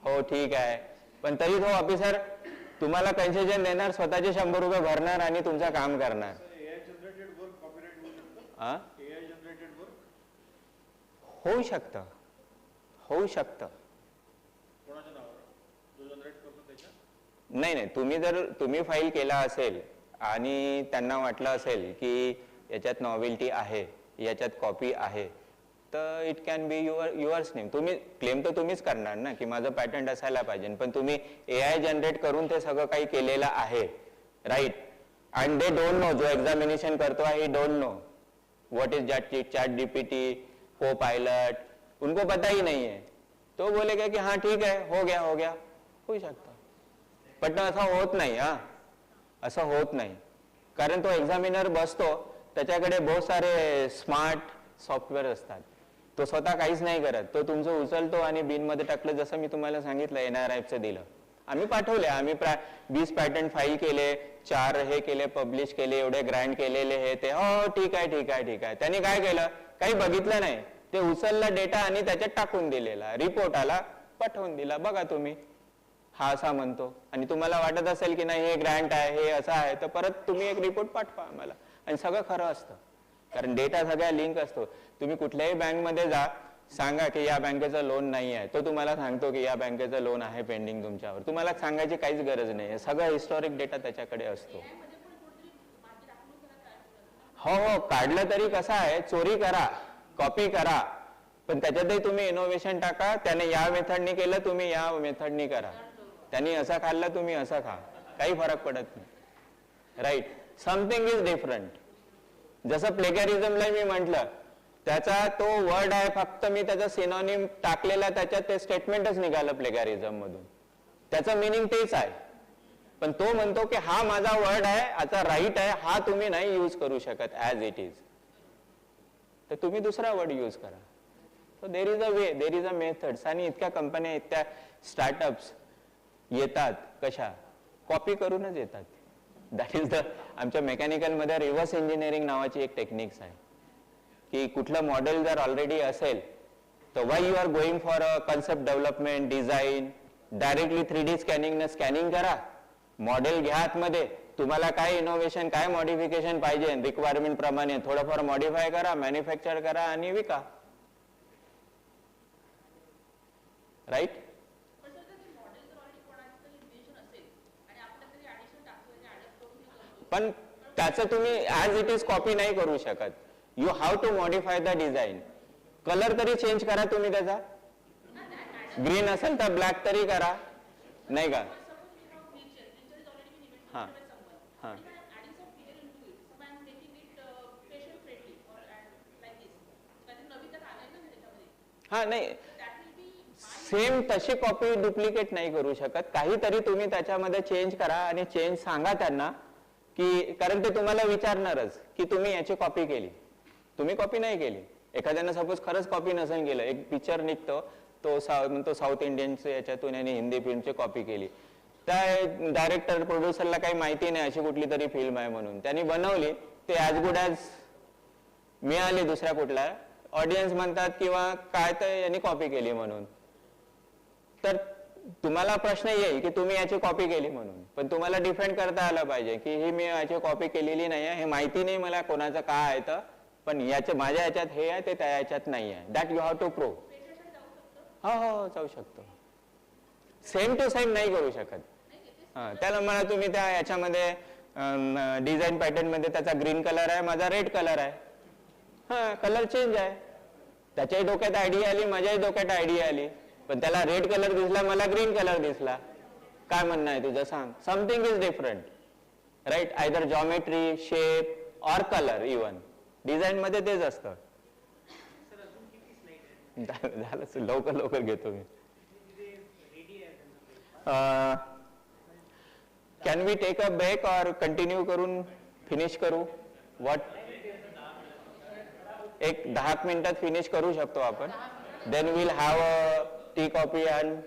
हो ठीक आहे, पण तरी तो ऑफिसर तुम्हाला कन्सेशन देणार, स्वतःचे 100 रुपये भरणार आणि तुमचं काम करणार. हा? होऊ शकतं, होऊ शकतं. नाही नाही, तुम्ही फाईल केला असेल आणि त्यांना वाटलं असेल की याच्यात नॉवेल्टी आहे, याच्यात कॉपी आहे, तर it can be yours name. तुम्ही क्लेम तर तुम्हीच करणार ना की माझं पॅटंट असायला पाहिजे, पण तुम्ही AI जनरेट करून ते सगळं काही केलेलं आहे, right. And they don't know, जो एक्झामिनेशन करतो आहे, he don't know what is chat GPT, copilot, उनको पता ही नहीं है. तो बोलेगा कि हाँ ठीक है, हो गया होऊ शकतं. पण असं होत नाही. हा, असं होत नाही, कारण तो एक्झामिनर बसतो, त्याच्याकडे बहुत सारे स्मार्ट सॉफ्टवेअर असतात, तो स्वतः काहीच नाही करत, तो तुमचं उचलतो आणि बिन मध्ये टाकलं. जसं मी तुम्हाला सांगितलं NRIFचं दिलं, आम्ही पाठवले, आम्ही 20 पॅटंट फाईल केले, 4 हे केले, पब्लिश केले, एवढे ग्रँड केलेले हे ते, हो ठीक आहे ठीक आहे ठीक आहे. त्यांनी काय केलं, काही बघितलं नाही, ते उचलला डेटा आणि त्याच्यात टाकून दिलेला, रिपोर्ट आला, पाठवून दिला, बघा तुम्ही हा असा म्हणतो, आणि तुम्हाला वाटत असेल की नाही हे ग्रँट आहे, हे असं आहे, तर परत तुम्ही एक रिपोर्ट पाठवा आम्हाला, आणि सगळं खरं असतं, कारण डेटा सगळ्या लिंक असतो. तुम्ही कुठल्याही बँकमध्ये जा, सांगा की या बँकेचं लोन नाही आहे, तो तुम्हाला सांगतो की या बँकेचं लोन आहे पेंडिंग तुमच्यावर, तुम्हाला सांगायची काहीच गरज नाही, सगळं हिस्टॉरिक डेटा त्याच्याकडे असतो. हो हो, काढलं तरी कसं आहे, चोरी करा, कॉपी करा, पण त्याच्यातही तुम्ही इनोव्हेशन टाका. त्याने या मेथडनी केलं, तुम्ही या मेथडनी करा, त्यांनी असं खाल्लं, तुम्ही असं खा, काही फरक पडत नाही, राईट. Something is different. जसं प्लेगॅरिझमला मी म्हटलं, त्याचा तो वर्ड आहे, फक्त मी त्याचा सिनोनिम टाकलेला, त्याच्यात ते स्टेटमेंटच निघालं प्लेगॅरिझम मधून, त्याचं मिनिंग तेच आहे, पण तो म्हणतो की हा माझा वर्ड आहे, याचा राईट आहे, हा तुम्ही नाही यूज करू शकत ऍज इट इज, तर तुम्ही दुसरा वर्ड यूज करा. So there is a way, there is a methods. आणि इतक्या कंपन्या, इतक्या स्टार्टअप्स येतात, कशा कॉपी करूनच येतात. दॅट इज द, आमच्या मेकॅनिकलमध्ये रिव्हर्स इंजिनिअरिंग नावाची एक टेक्निक्स आहे, की कुठलं मॉडेल जर ऑलरेडी असेल, तर why you are going for a concept development, design, directly 3D scanning न स्कॅनिंग करा, मॉडेल घ्या आतमध्ये, तुम्हाला काय इनोव्हेशन, काय मॉडिफिकेशन पाहिजे, रिक्वायरमेंट प्रमाणे थोडंफार मॉडिफाय करा, मॅन्युफॅक्चर करा आणि विका, राईट. पण त्याचं तुम्ही ऍज इट इज कॉपी नाही करू शकत, you have to modify the design. Colour तरी चेंज करा तुम्ही त्याचा, ग्रीन असेल तर ब्लॅक तरी करा, नाही का. हा हा हा, नाही, सेम तशी कॉपी डुप्लिकेट नाही करू शकत, काहीतरी तुम्ही त्याच्यामध्ये चेंज करा आणि चेंज सांगा त्यांना, की कारण ते तुम्हाला विचारणारच की तुम्ही याची कॉपी केली, तुम्ही कॉपी नाही केली. एखाद्यानं सपोज खरंच कॉपी नसेल केलं, एक पिक्चर निघतो, तो साऊथ इंडियनचे याच्यातून आणि हिंदी फिल्मची कॉपी केली, त्या डायरेक्टर प्रोड्युसरला काही माहिती नाही अशी कुठली तरी फिल्म आहे म्हणून, त्यांनी बनवली, ते ॲज गुड ॲज मिळाली दुसऱ्या कुठला, ऑडियन्स म्हणतात किंवा काय तर यांनी कॉपी केली म्हणून, तर तुम्हाला प्रश्न येईल की तुम्ही याची कॉपी केली म्हणून, पण तुम्हाला डिफेंड करता आलं पाहिजे की ही मी याची कॉपी केलेली नाही आहे, हे माहिती नाही मला कोणाचं काय आहे, तर पण याच्या माझ्या याच्यात हे आहे, ते त्या याच्यात नाही आहे, that you have to prove. हो हो, जाऊ शकतो, सेम टू सेम नाही करू शकत. त्याला म्हणा तुम्ही त्या याच्यामध्ये डिझाईन पॅटर्न मध्ये त्याचा ग्रीन कलर आहे, माझा रेड कलर आहे, हां कलर चेंज आहे. त्याच्याही डोक्यात आयडिया आली, माझ्याही डोक्यात आयडिया आली, पण त्याला रेड कलर दिसला, मला ग्रीन कलर दिसला. काय म्हणणं आहे तुझं सांग. Something is different, right. Either geometry, shape or colour, even design मध्ये तेच असतं. झालं लवकर लवकर घेतो मी. Can we take a break और कंटिन्यू करून फिनिश करू? व्हॉट? एक 10 मिनिटात फिनिश करू शकतो आपण. Then will have a tea coffee and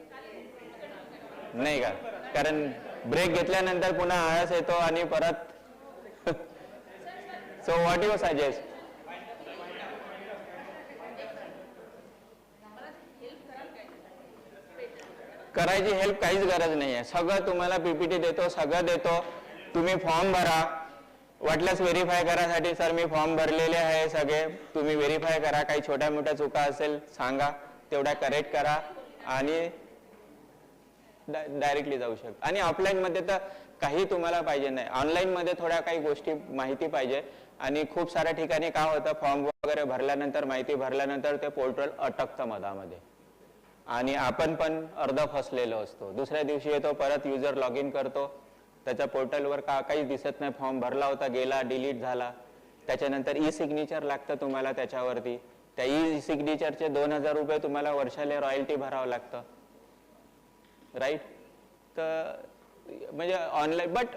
नाही का, कारण ब्रेक घेतल्यानंतर पुन्हा आळस येतो आणि परत. So what you suggest? करायची हेल्प काहीच गरज नाही आहे. सगळं तुम्हाला पीपीटी देतो, सगळं देतो. तुम्ही फॉर्म भरा, वाटल्यास व्हेरीफाय करायसाठी सर मी फॉर्म भरलेले आहे सगळे, तुम्ही व्हेरीफाय करा. काही छोट्या मोठ्या चुका असेल सांगा, तेवढ्या करेक्ट करा आणि डायरेक्टली जाऊ शकता. आणि ऑफलाईन मध्ये तर काही तुम्हाला पाहिजे नाही, ऑनलाईन मध्ये थोड्या काही गोष्टी माहिती पाहिजे. आणि खूप साऱ्या ठिकाणी काय होतं, फॉर्म वगैरे भरल्यानंतर, माहिती भरल्यानंतर ते पोर्टल अटकतं मधामध्ये आणि आपण पण अर्ध फसलेलो असतो. दुसऱ्या दिवशी येतो, परत युजर लॉग इन करतो, त्याच्या पोर्टलवर काहीच दिसत नाही, फॉर्म भरला होता गेला, डिलीट झाला. त्याच्यानंतर ई सिग्नेचर लागतं तुम्हाला त्याच्यावरती. त्या ई सिग्नेचरचे 2000 रुपये तुम्हाला वर्षाला रॉयल्टी भरावं लागतं, राईट. तर म्हणजे ऑनलाईन, बट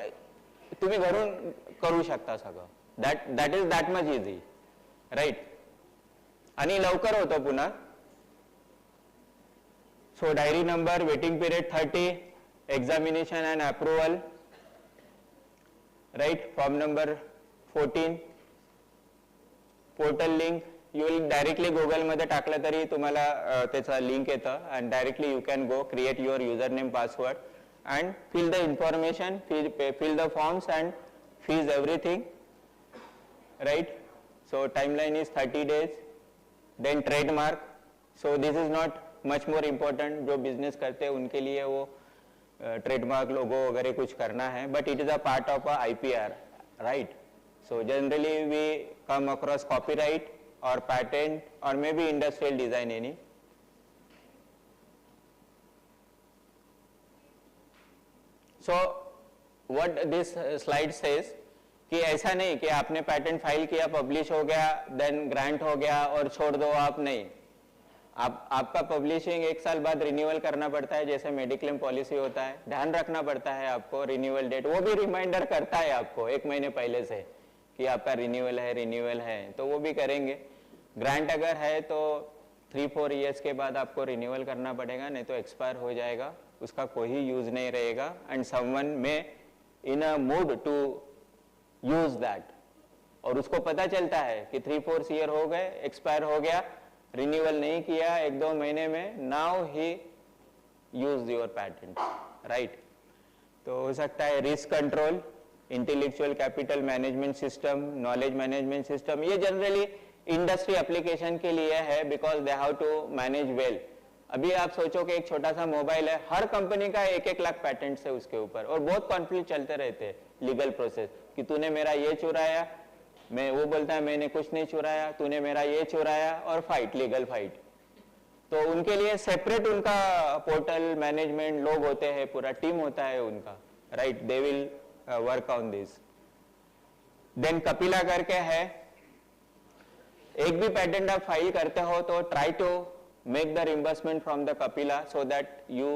तुम्ही घरून करू शकता सगळं. That is that much easy, right. आणि लवकर होतं पुन्हा. So diary number, waiting period 30, examination and approval, right. Form number 14, portal link. You will directly Google मध्ये टाकलं तरी तुम्हाला त्याचा लिंक येतं and directly you can go create your username, password and fill the information, fill the forms and fees everything, right. So timeline is 30 days. Then trademark. So this is not much more important. जो बिजनेस करते हैं उनके लिए वो ट्रेडमार्क, लोगो वगैरह कुछ करना है, but it is a part of a IPR, right. So generally we come across copyright or patent or maybe industrial design any. So what this slide says कि ऐसा नहीं कि आपने पैटेंट फाइल किया, पब्लिश हो गया, देन ग्रांट हो गया और छोड़ दो आप. नहीं, आपका पब्लिशिंग 1 साल बाद रिन्यूअल करना पड़ता है, जैसे मेडिक्लेम पॉलिसी होता है. ध्यान रखना पड़ता है आपको रिन्यूअल डेट, वो भी रिमाइंडर करता है आपको 1 महीने पहले से कि आपका रिन्यूअल है, तो वो भी करेंगे. ग्रांट अगर है तो 3-4 ईयर्स के बाद आपको रिन्यूअल करना पड़ेगा, नहीं तो एक्सपायर हो जाएगा, उसका कोई यूज नहीं रहेगा. एंड समवन में इन अ मूड टू यूज दैट, और उसको पता चलता है कि 3-4 ईयर हो गए, एक्सपायर हो गया, रिन्यूअल नहीं किया 1-2 महीने में, now he use your patent, right. तो हो सकता है risk control, intellectual capital management system, knowledge management system, ये जनरली इंडस्ट्री एप्लीकेशन के लिए है because they have to manage well. अभी आप सोचो कि एक छोटा सा मोबाइल है, हर कंपनी का 1-1 लाख पैटेंट्स है उसके ऊपर, और बहुत कॉन्फ्लिक्ट चलते रहते हैं, लीगल प्रोसेस कि तूने मेरा ये चुराया, मैं वो बोलता है मैंने कुछ नहीं चुराया, तूने मेरा ये चुराया, और फाइट, लीगल फाइट. तो उनके लिए सेपरेट उनका पोर्टल मैनेजमेंट लोग होते हैं, पूरा टीम होता है उनका, right. They will work on this. Then Kapila करके है, एक भी पेटेंट आप फाइल करते हो तो try to make the reimbursement from the Kapila, so that you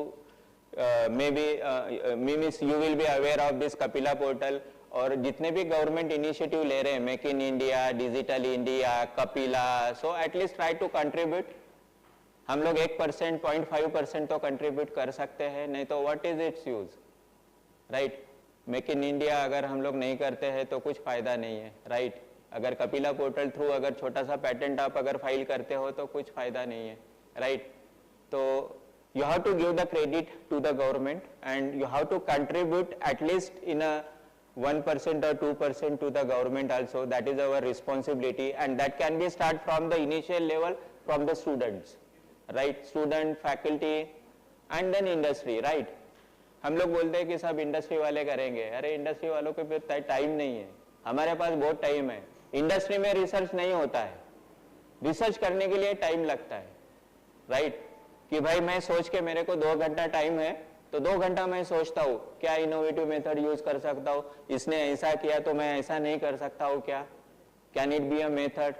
you will be aware of this Kapila portal. और जितने भी गवर्नमेंट इनिशिएटिव ले रहे हैं, make in India, digital India, Kapila, so at least try to contribute. हम लोग 1%, 0.5% तो कंट्रीब्यूट कर सकते हैं, नहीं तो what is it's use, right. Make in India अगर हम लोग नहीं करते हैं तो कुछ फायदा नहीं है, राइट. अगर कपिला पोर्टल थ्रू अगर छोटा सा पेटेंट आप अगर फाइल करते हो तो कुछ फायदा नहीं है, राइट. तो you have to give the credit to the government and you have to contribute at least in a 1% or 2% to the government also. That is our responsibility, and that can be start from the initial level from the students, right. Student, faculty and then industry, right. हम लोग बोलते हैं कि सब इंडस्ट्री वाले करेंगे, अरे इंडस्ट्री वालों के पास टाइम नहीं है, हमारे पास बहुत टाइम है. इंडस्ट्री में रिसर्च नहीं होता है, रिसर्च करने के लिए टाइम लगता है, राइट? कि भाई मैं सोच के मेरे को 2 घंटा टाइम है, तो 2 घंटा मैं सोचता हूँ क्या इनोवेटिव मेथड यूज कर सकता हूँ, इसने ऐसा किया तो मैं ऐसा नहीं कर सकता हूँ क्या? Can it be a method?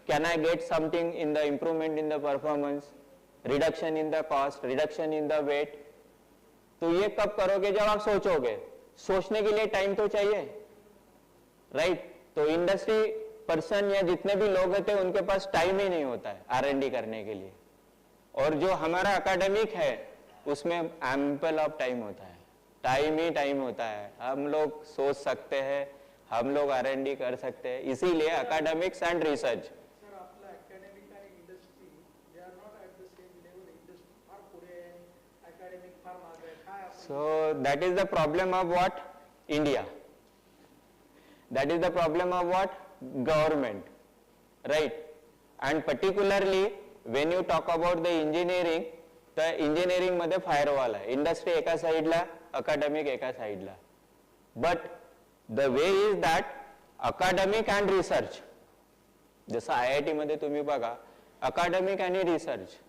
Can I get something in the improvement in the performance, reduction in the cost, reduction in the weight? तो ये कब करोगे? जब आप सोचोगे। सोचने के लिए टाइम तो चाहिए, राइट? तो इंडस्ट्री पर्सन या जितने भी लोग होते हैं उनके पास टाइम ही नहीं होता है R&D करने के लिए। और जो हमारा एकेडमिक है उसमें एम्पल ऑफ टाइम होता है, टाइम ही टाइम होता है। हम लोग सोच सकते हैं, हम लोग R&D कर सकते हैं, इसीलिए academics and research. So that is the problem of what? India. That is the problem of what? Government, right? And particularly when you talk about the engineering, the engineering मध्ये firewall आहे, industry एका साइडला, academic एका साइडला. But the way is that academic and research, जसं IIT मध्ये तुम्ही बघा, academic आणि research,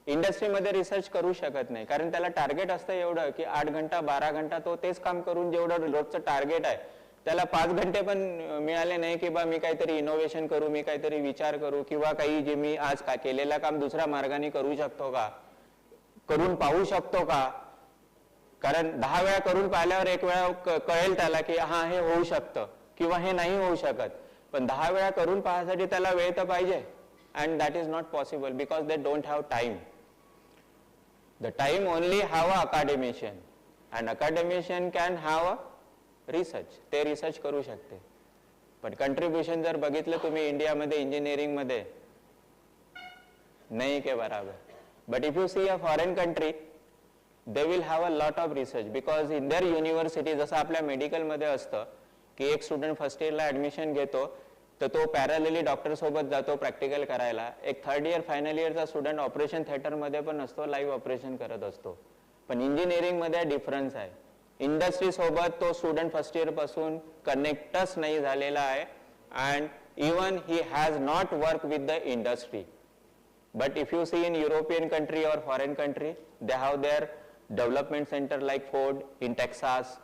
इंडस्ट्रीमध्ये रिसर्च करू शकत नाही, कारण त्याला टार्गेट असतं एवढं की 8 घंटा 12 घंटा तो तेच काम करून जेवढं रोजचं टार्गेट आहे त्याला 5 घंटे पण मिळाले नाही की बा मी काहीतरी इनोव्हेशन करू, मी काहीतरी विचार करू, किंवा काही जे मी आज का केलेलं काम दुसऱ्या मार्गाने करू शकतो का, करून पाहू शकतो का? कारण 10 वेळा करून पाहिल्यावर एक वेळा कळेल त्याला की हा हे होऊ शकतं किंवा हे नाही होऊ शकत, पण 10 वेळा करून पाहण्यासाठी त्याला वेळ तर पाहिजे. And that is not possible because they don't have time. The time only have a academician, and academician can have a research. ते research करू शकते. पण contribution जर बघितलं तुम्ही इंडियामध्ये इंजिनिअरिंगमध्ये नाही के बराबर. But if you see a foreign country, they will have a lot of research because in their university, जसं आपल्या मेडिकलमध्ये असतं की एक स्टुडंट फर्स्ट इयरला ऍडमिशन घेतो तर तो पॅरलली डॉक्टर सोबत जातो प्रॅक्टिकल करायला, एक 3rd इयर फायनल इयरचा स्टुडंट ऑपरेशन थिएटर मध्ये पण असतो, लाईव्ह ऑपरेशन करत असतो. पण इंजिनिअरिंग मध्ये डिफरन्स आहे, इंडस्ट्री सोबत तो स्टुडंट फर्स्ट इयर पासून कनेक्टच नाही झालेला आहे, and even he has not work with the industry. But if you see in European country और foreign country, they have their development centre like Ford in Texas.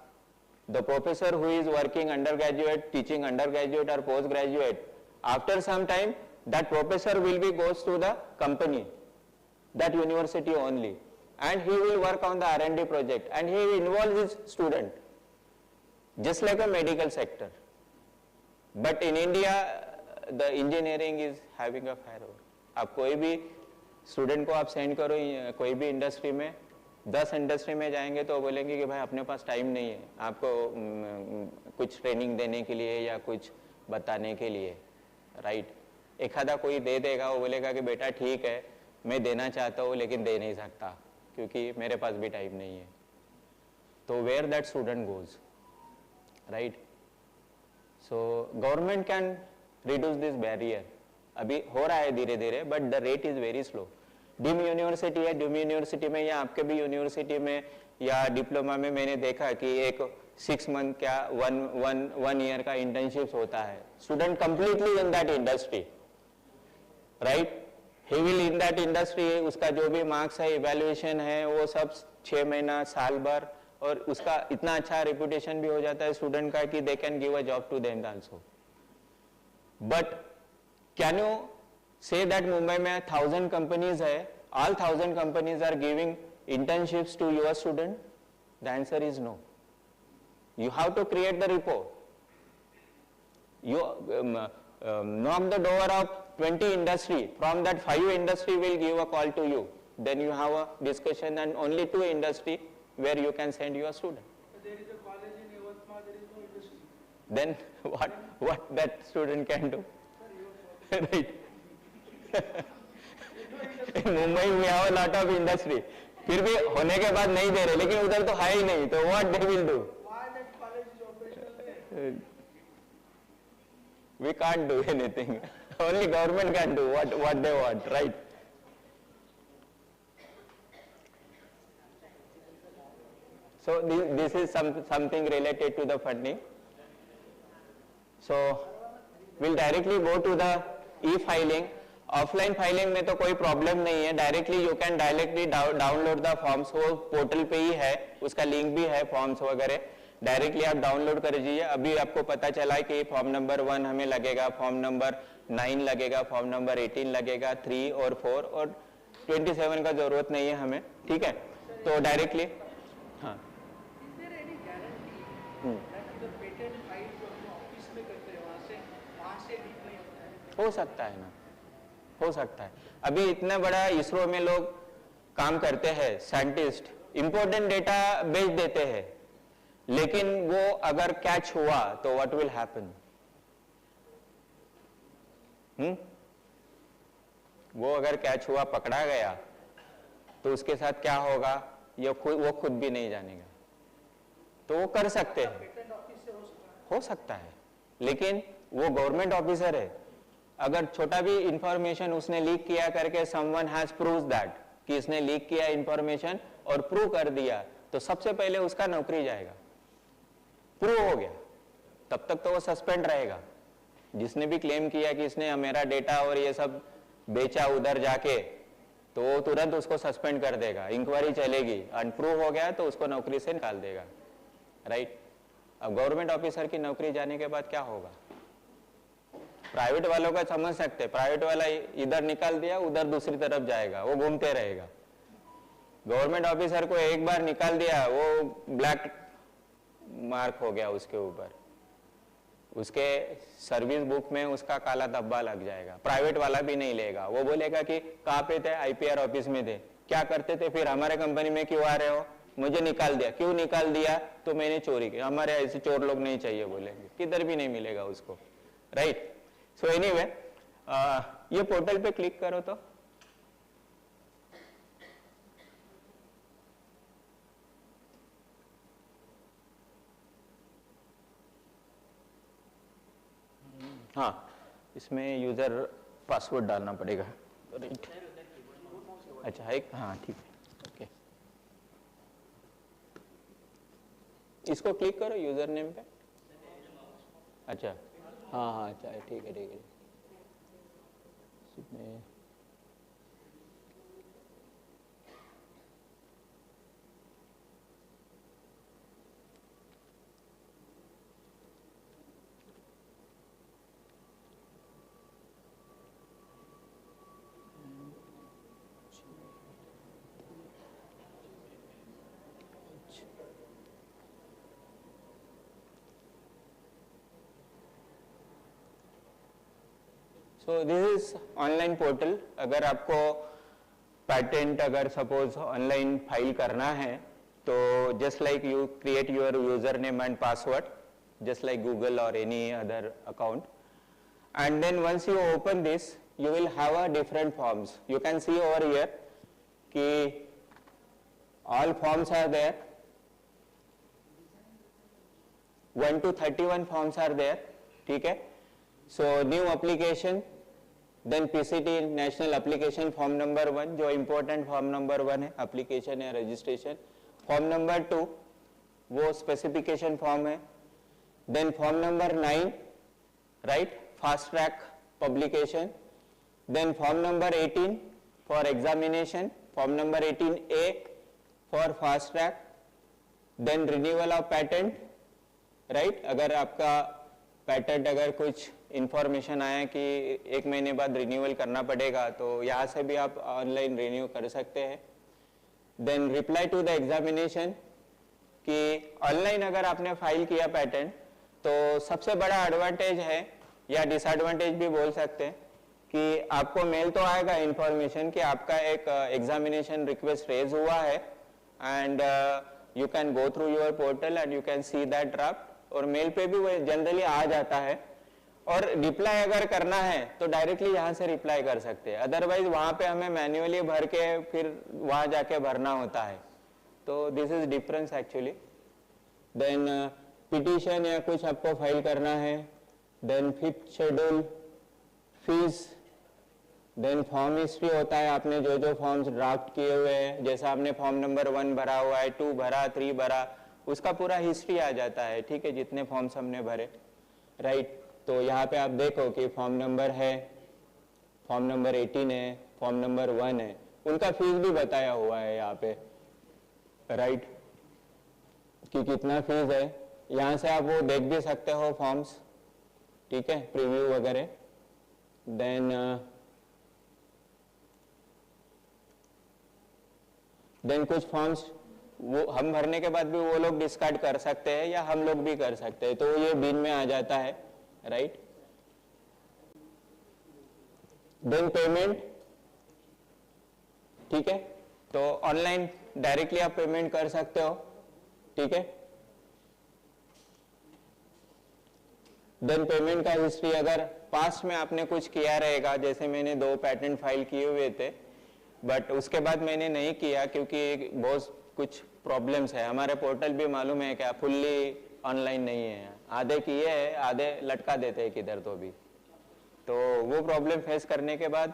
The professor who is working undergraduate, teaching undergraduate or postgraduate, after some time that professor will be goes to the company, that university only, and he will work on the R&D project and he involves his student, just like a medical sector. But in India, the engineering is having a firewall. आप कोई भी student को आप send करो कोई भी industry में, 10 इंडस्ट्री में जाएंगे तो बोलेंगे कि भाई अपने पास टाइम नहीं है आपको कुछ ट्रेनिंग देने के लिए या कुछ बताने के लिए, राइट? एखादा कोई दे देगा, वो बोलेगा कि बेटा ठीक है मैं देना चाहता हूँ लेकिन दे नहीं सकता क्योंकि मेरे पास भी टाइम नहीं है. तो where that student goes, right? So government can reduce this barrier. अभी हो रहा है धीरे धीरे, but the rate is very slow. Deem university है, डीम यूनिवर्सिटी में या आपके भी यूनिवर्सिटी में या डिप्लोमा में मैंने देखा कि एक 6 मंथ क्या 1 ईयर का इंटर्नशिप होता है. Student completely in that industry, right? He will in that industry, उसका जो भी मार्क्स है, इवैल्यूएशन है, वो सब 6 महीना साल भर, और उसका इतना अच्छा रेपुटेशन भी हो जाता है स्टूडेंट का कि they can give a job to them also. But can you say that Mumbai में 1000 companies है, all 1000 companies are giving internships to your student? The answer is no. You have to create the report. You knock the door of 20 industry, from that 5 industry will give a call to you. Then you have a discussion and only 2 industry where you can send your student. But there is a college in Yavatmal, there is no industry. Then what that student can do? Right? In Mumbai we have a lot of industry. फिर भी होने के बाद नहीं दे रहे, लेकिन उधर तो है ही नहीं, तो what they will do? Why that college is operational there? We can't do anything. Only government can do what they want, right? So this is something related to the funding. So we'll directly go to the e-filing. Offline filing में तो कोई प्रॉब्लम नहीं है, directly you can directly download the forms, वो पोर्टल पे ही है, उसका लिंक भी है फॉर्म्स वगैरह, डायरेक्टली आप डाउनलोड कर लीजिए। अभी आपको पता चला है कि फॉर्म नंबर 1 हमें लगेगा, फॉर्म नंबर 9 लगेगा, फॉर्म नंबर 18 लगेगा, 3 और 4 और 27 का जरूरत नहीं है हमें, ठीक है। तो डायरेक्टली हाँ Is there any guarantee that the patent file जो हम ऑफिस में करते हैं वहाँ से लीक नहीं होता है? हो सकता है ना, हो सकता है। अभी इतना बड़ा इसरो में लोग काम करते हैं, साइंटिस्ट इंपॉर्टेंट डेटा बेच देते हैं, लेकिन वो अगर कैच हुआ तो व्हाट विल हैपन? वो अगर कैच हुआ, पकड़ा गया, तो उसके साथ क्या होगा ये वो खुद भी नहीं जानेगा। तो वो कर सकते हैं, पेटेंट ऑफिस से हो सकता है, लेकिन वो गवर्नमेंट ऑफिसर है। अगर छोटा भी इंफॉर्मेशन उसने लीक किया करके समवन हैज प्रूव्ड दैट कि इसने लीक किया इंफॉर्मेशन और प्रूव कर दिया, तो सबसे पहले उसका नौकरी जाएगा। प्रूव हो गया तब तक तो वो सस्पेंड रहेगा। जिसने भी क्लेम किया कि इसने मेरा डेटा और ये सब बेचा उधर जाके, तो वो तुरंत उसको सस्पेंड कर देगा, इंक्वायरी चलेगी, अनप्रूव हो गया तो उसको नौकरी से निकाल देगा, राइट। अब गवर्नमेंट ऑफिसर की नौकरी जाने के बाद क्या होगा? प्राइवेट वालों का समझ सकते, प्राइवेट वाला इधर निकाल दिया उधर दूसरी तरफ जाएगा, वो घूमते रहेगा। गवर्नमेंट ऑफिसर को एक बार निकाल दिया, वो ब्लैक मार्क हो गया उसके ऊपर, उसके सर्विस बुक में उसका काला धब्बा लग जाएगा। प्राइवेट वाला भी नहीं लेगा, वो बोलेगा कि कहाँ पे थे? आईपीआर ऑफिस में थे। क्या करते थे फिर? हमारे कंपनी में क्यों आ रहे हो? मुझे निकाल दिया। क्यों निकाल दिया? तो मैंने चोरी की। हमारे ऐसे चोर लोग नहीं चाहिए बोलेंगे, किधर भी नहीं मिलेगा उसको, राइट। सो एनीवे, ये पोर्टल पे क्लिक करो तो हाँ, इसमें यूजर पासवर्ड डालना पड़ेगा, राइट। अच्छा है, हाँ ठीक है, ओके। इसको क्लिक करो यूजर नेम पे। अच्छा हाँ, अच्छा ठीक है, ठीक है। इसमें सो दिस इज ऑनलाइन पोर्टल। अगर आपको पैटेंट अगर सपोज ऑनलाइन फाइल करना है तो just like you create your user name and password just like Google or any other account, and then once you open this you will have a different forms. You can see over here कि all forms are there, 1 to 31 forms are there, ठीक है। So new application, then PCT national application form number 1 जो important form number 1 है, application या registration। form number 2 वो specification form है। then form number 9, right, fast track publication। then form number 18 for examination, form number 18A for fast track। then renewal of patent, right, अगर आपका पेटेंट अगर कुछ इंफॉर्मेशन आया कि 1 महीने बाद रिन्यूअल करना पड़ेगा तो यहाँ से भी आप ऑनलाइन रिन्यू कर सकते हैं। Then reply to the examination कि ऑनलाइन अगर आपने फाइल किया पेटेंट तो सबसे बड़ा एडवांटेज है या डिसएडवांटेज भी बोल सकते हैं कि आपको मेल तो आएगा इंफॉर्मेशन कि आपका एक एग्जामिनेशन रिक्वेस्ट रेज हुआ है and you can go through your portal and you can see that draft, और मेल पे भी वो जनरली आ जाता है। और रिप्लाई अगर करना है तो डायरेक्टली यहाँ से रिप्लाई कर सकते हैं, अदरवाइज वहाँ पे हमें मैन्युअली भर के फिर वहाँ जाके भरना होता है। तो this is difference actually. Then petition या कुछ आपको फाइल करना है, then 5th schedule, fees, then form history होता है, आपने जो जो फॉर्म्स ड्राफ्ट किए हुए हैं, जैसा आपने फॉर्म नंबर 1 भरा हुआ है, 2 भरा, 3 भरा, उसका पूरा हिस्ट्री आ जाता है, ठीक है, जितने फॉर्म्स हमने भरे, राइट। तो यहाँ पे आप देखो कि फॉर्म नंबर है फॉर्म नंबर 18 है, फॉर्म नंबर 1 है, उनका फीस भी बताया हुआ है यहाँ पे, राइट, कि कितना फीस है। यहाँ से आप वो देख भी सकते हो फॉर्म्स, ठीक है, प्रीव्यू वगैरह। देन कुछ फॉर्म्स वो हम भरने के बाद भी वो लोग डिस्कार्ड कर सकते हैं या हम लोग भी कर सकते हैं, तो ये बिन में आ जाता है, राइट। देन पेमेंट, ठीक है, तो ऑनलाइन डायरेक्टली आप पेमेंट कर सकते हो, ठीक है। देन पेमेंट का हिस्ट्री, अगर पास्ट में आपने कुछ किया रहेगा, जैसे मैंने 2 पैटेंट फाइल किए हुए थे, बट उसके बाद मैंने नहीं किया क्योंकि बहुत कुछ प्रॉब्लम्स है। हमारे पोर्टल भी मालूम है क्या फुल्ली ऑनलाइन नहीं है, आधे किए हैं, आधे लटका देते हैं किधर तो भी। तो वो प्रॉब्लम फेस करने के बाद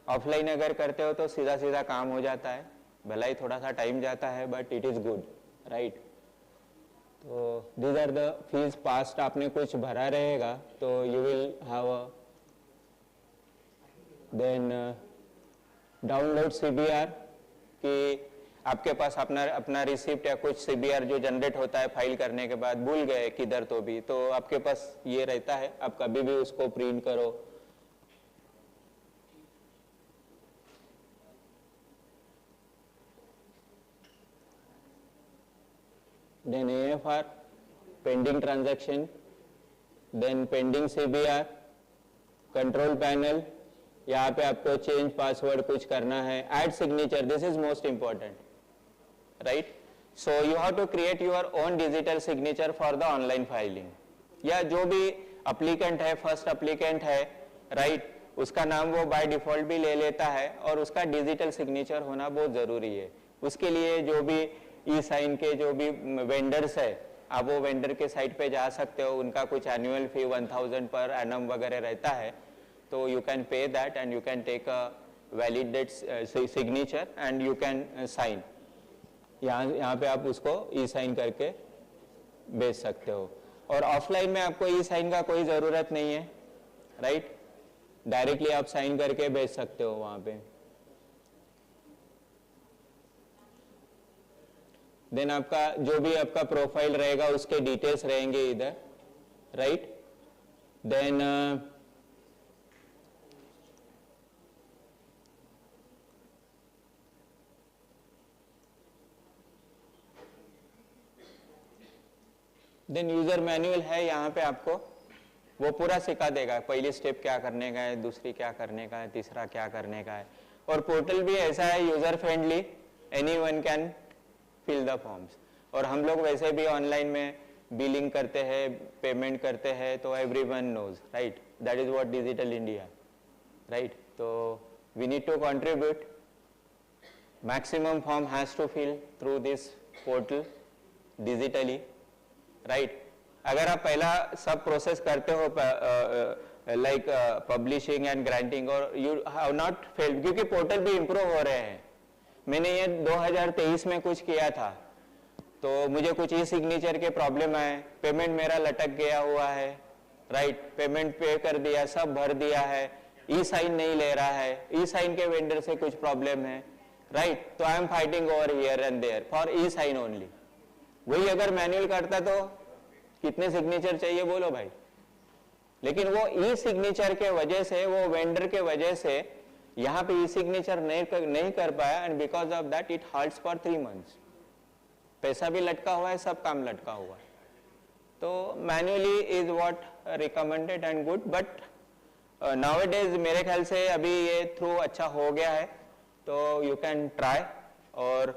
ऑफलाइन अगर करते हो तो सीधा सीधा काम हो जाता है, भला ही थोड़ा सा टाइम जाता है, but it is good, right. तो these are the fees past, आपने कुछ भरा रहेगा तो you will have a then download CBR, कि आपके पास अपना रिसिप्ट या कुछ सीबीआर जो जनरेट होता है फाइल करने के बाद, भूल गए किधर तो भी, तो आपके पास ये रहता है, आप कभी भी उसको प्रिंट करो। Then AFR, pending transaction, then pending CBR, control panel, यहाँ पे आपको चेंज पासवर्ड कुछ करना है, add signature, this is most important, right. So you have to create your own digital signature for the online filing, या जो भी अप्लीकेंट है, फर्स्ट अप्लीकेंट है, राइट, उसका नाम वो बाय डिफॉल्ट भी ले लेता है और उसका डिजिटल सिग्नेचर होना बहुत जरूरी है। उसके लिए जो भी ई-साइन के जो भी वेंडर्स है, आप वो वेंडर के साइट पे जा सकते हो, उनका कुछ एनुअल फी 1000 पर एनम वगैरह रहता है, तो you can pay that and you can take a validated signature and you can sign. यहाँ पे आप उसको ई-साइन करके भेज सकते हो। और ऑफलाइन में आपको ई-साइन का कोई ज़रूरत नहीं है, राइट, डायरेक्टली आप साइन करके भेज सकते हो वहाँ पे। देन आपका जो भी आपका प्रोफाइल रहेगा उसके डिटेल्स रहेंगे इधर, राइट। देन यूजर मैनुअल है, यहाँ पे आपको वो पूरा सिखा देगा, पहली स्टेप क्या करने का है, दूसरी क्या करने का है, तीसरा क्या करने का है। और पोर्टल भी ऐसा है user friendly, anyone can fill the forms. और हम लोग वैसे भी ऑनलाइन में बिलिंग करते हैं, पेमेंट करते हैं, तो everyone knows, right, that is what digital India, right. तो we need to contribute, maximum form has to fill through this portal digitally, right. अगर आप पहला सब प्रोसेस करते हो लाइक पब्लिशिंग एंड ग्रांटिंग और यू हैव नॉट फेल्ड, क्योंकि पोर्टल भी इम्प्रूव हो रहे हैं। मैंने ये 2023 में कुछ किया था, तो मुझे कुछ ई सिग्नेचर के प्रॉब्लम आए, पेमेंट मेरा लटक गया हुआ है, राइट, पेमेंट पे कर दिया, सब भर दिया है, ई साइन नहीं ले रहा है, ई साइन के वेंडर से कुछ प्रॉब्लम है, राइट। तो I am fighting over here and there for e sign only. वही अगर मैनुअल करता तो कितने सिग्नेचर चाहिए बोलो भाई। लेकिन वो ई सिग्नेचर के वजह से, वो वेंडर के वजह से यहाँ पे ई सिग्नेचर नहीं कर पाया, and because of that it halts for 3 months। पैसा भी लटका हुआ है, सब काम लटका हुआ है। तो manually is what recommended and good, but nowadays मेरे ख्याल से अभी ये थ्रू अच्छा हो गया है, तो यू कैन ट्राई। और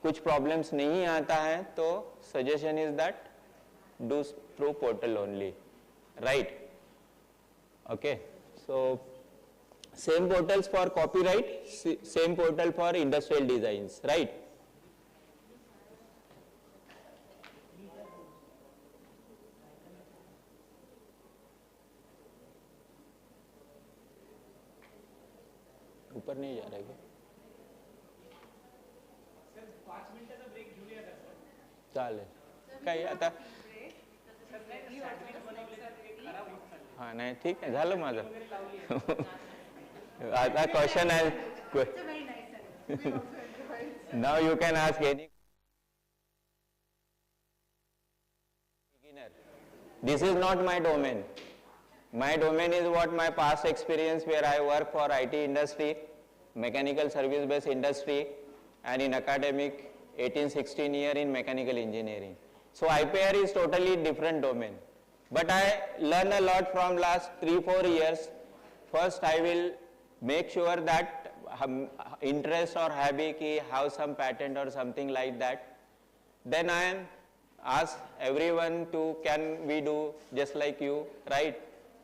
कुछ प्रॉब्लम्स नहीं आता है तो suggestion is that do through portal only, right. Okay, so same portals for copyright, same portal for industrial designs, right? ऊपर नहीं जा रहा क्या? सर 5 मिनिटाचा ब्रेक घेऊया का सर? चालेल, काही आता हा नाही, ठीक आहे, झालं माझं The question has. Now you can ask any. Beginner. This is not my domain. My domain is what my past experience where I work for IT industry, mechanical service based industry, and in academic 18-16 year in mechanical engineering. So IPR is totally different domain. But I learn a lot from last 3-4 years. First I will make sure that interest or hobby ki have some patent or something like that. Then I ask everyone to can we do just like you, right?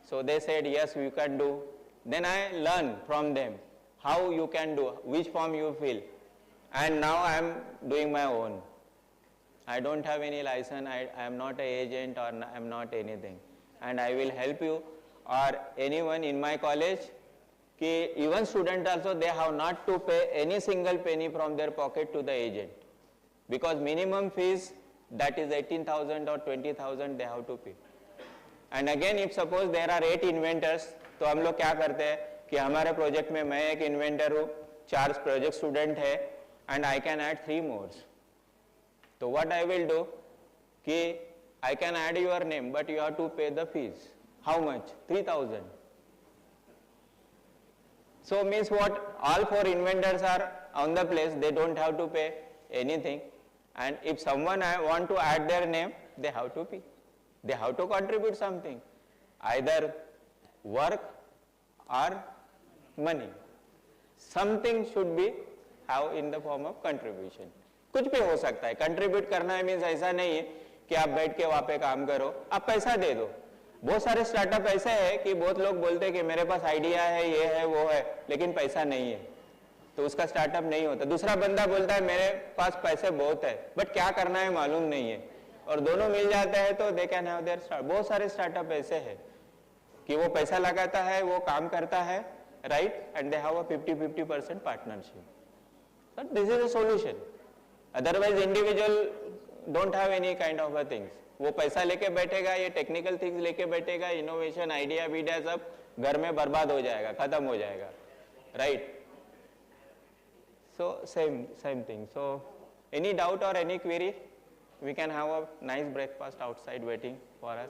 So they said yes we can do. Then I learn from them how you can do, which form you feel. And now I am doing my own. I don't have any license, I am not an agent or I am not anything. And I will help you or anyone in my college, ki even students also they have not to pay any single penny from their pocket to the agent. Because minimum fees that is 18,000 or 20,000 they have to pay. And again if suppose there are 8 inventors, तो हम लोग क्या करते हैं कि हमारे प्रोजेक्ट में मैं एक इन्वेंटर हूँ, 4 प्रोजेक्ट स्टूडेंट है and I can add 3 more. So what I will do, कि I can add your name but you have to pay the fees. How much? 3,000. So means what? All 4 inventors are on the place, they don't have to pay anything. And if someone want to add their name, they have to pay. They have to contribute something, either work or money. Something should be have in the form of contribution. कुछ भी हो सकता है. Contribute करना है means ऐसा नहीं है कि आप बैठ के वहाँ पे काम करो, आप पैसा दे दो. बहुत सारे स्टार्टअप ऐसे है कि बहुत लोग बोलते हैं कि मेरे पास आइडिया है, ये है, वो है, लेकिन पैसा नहीं है, तो उसका स्टार्टअप नहीं होता. दूसरा बंदा बोलता है मेरे पास पैसे बहुत है, बट क्या करना है मालूम नहीं है, और दोनों मिल जाते हैं तो they can have their start. बहुत सारे स्टार्टअप ऐसे है कि वो पैसा लगाता है, वो काम करता है, right, and they have a 50-50% partnership. But this is a solution. Otherwise individual don't have any kind of a things. वो पैसा लेके बैठेगा, ये टेक्निकल थिंग्स लेके बैठेगा, इनोवेशन आइडिया वीडिया सब घर में बर्बाद हो जाएगा, खत्म हो जाएगा, right. So same thing. So any doubt or any query, we can have a nice breakfast outside waiting for us.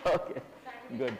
Okay, good.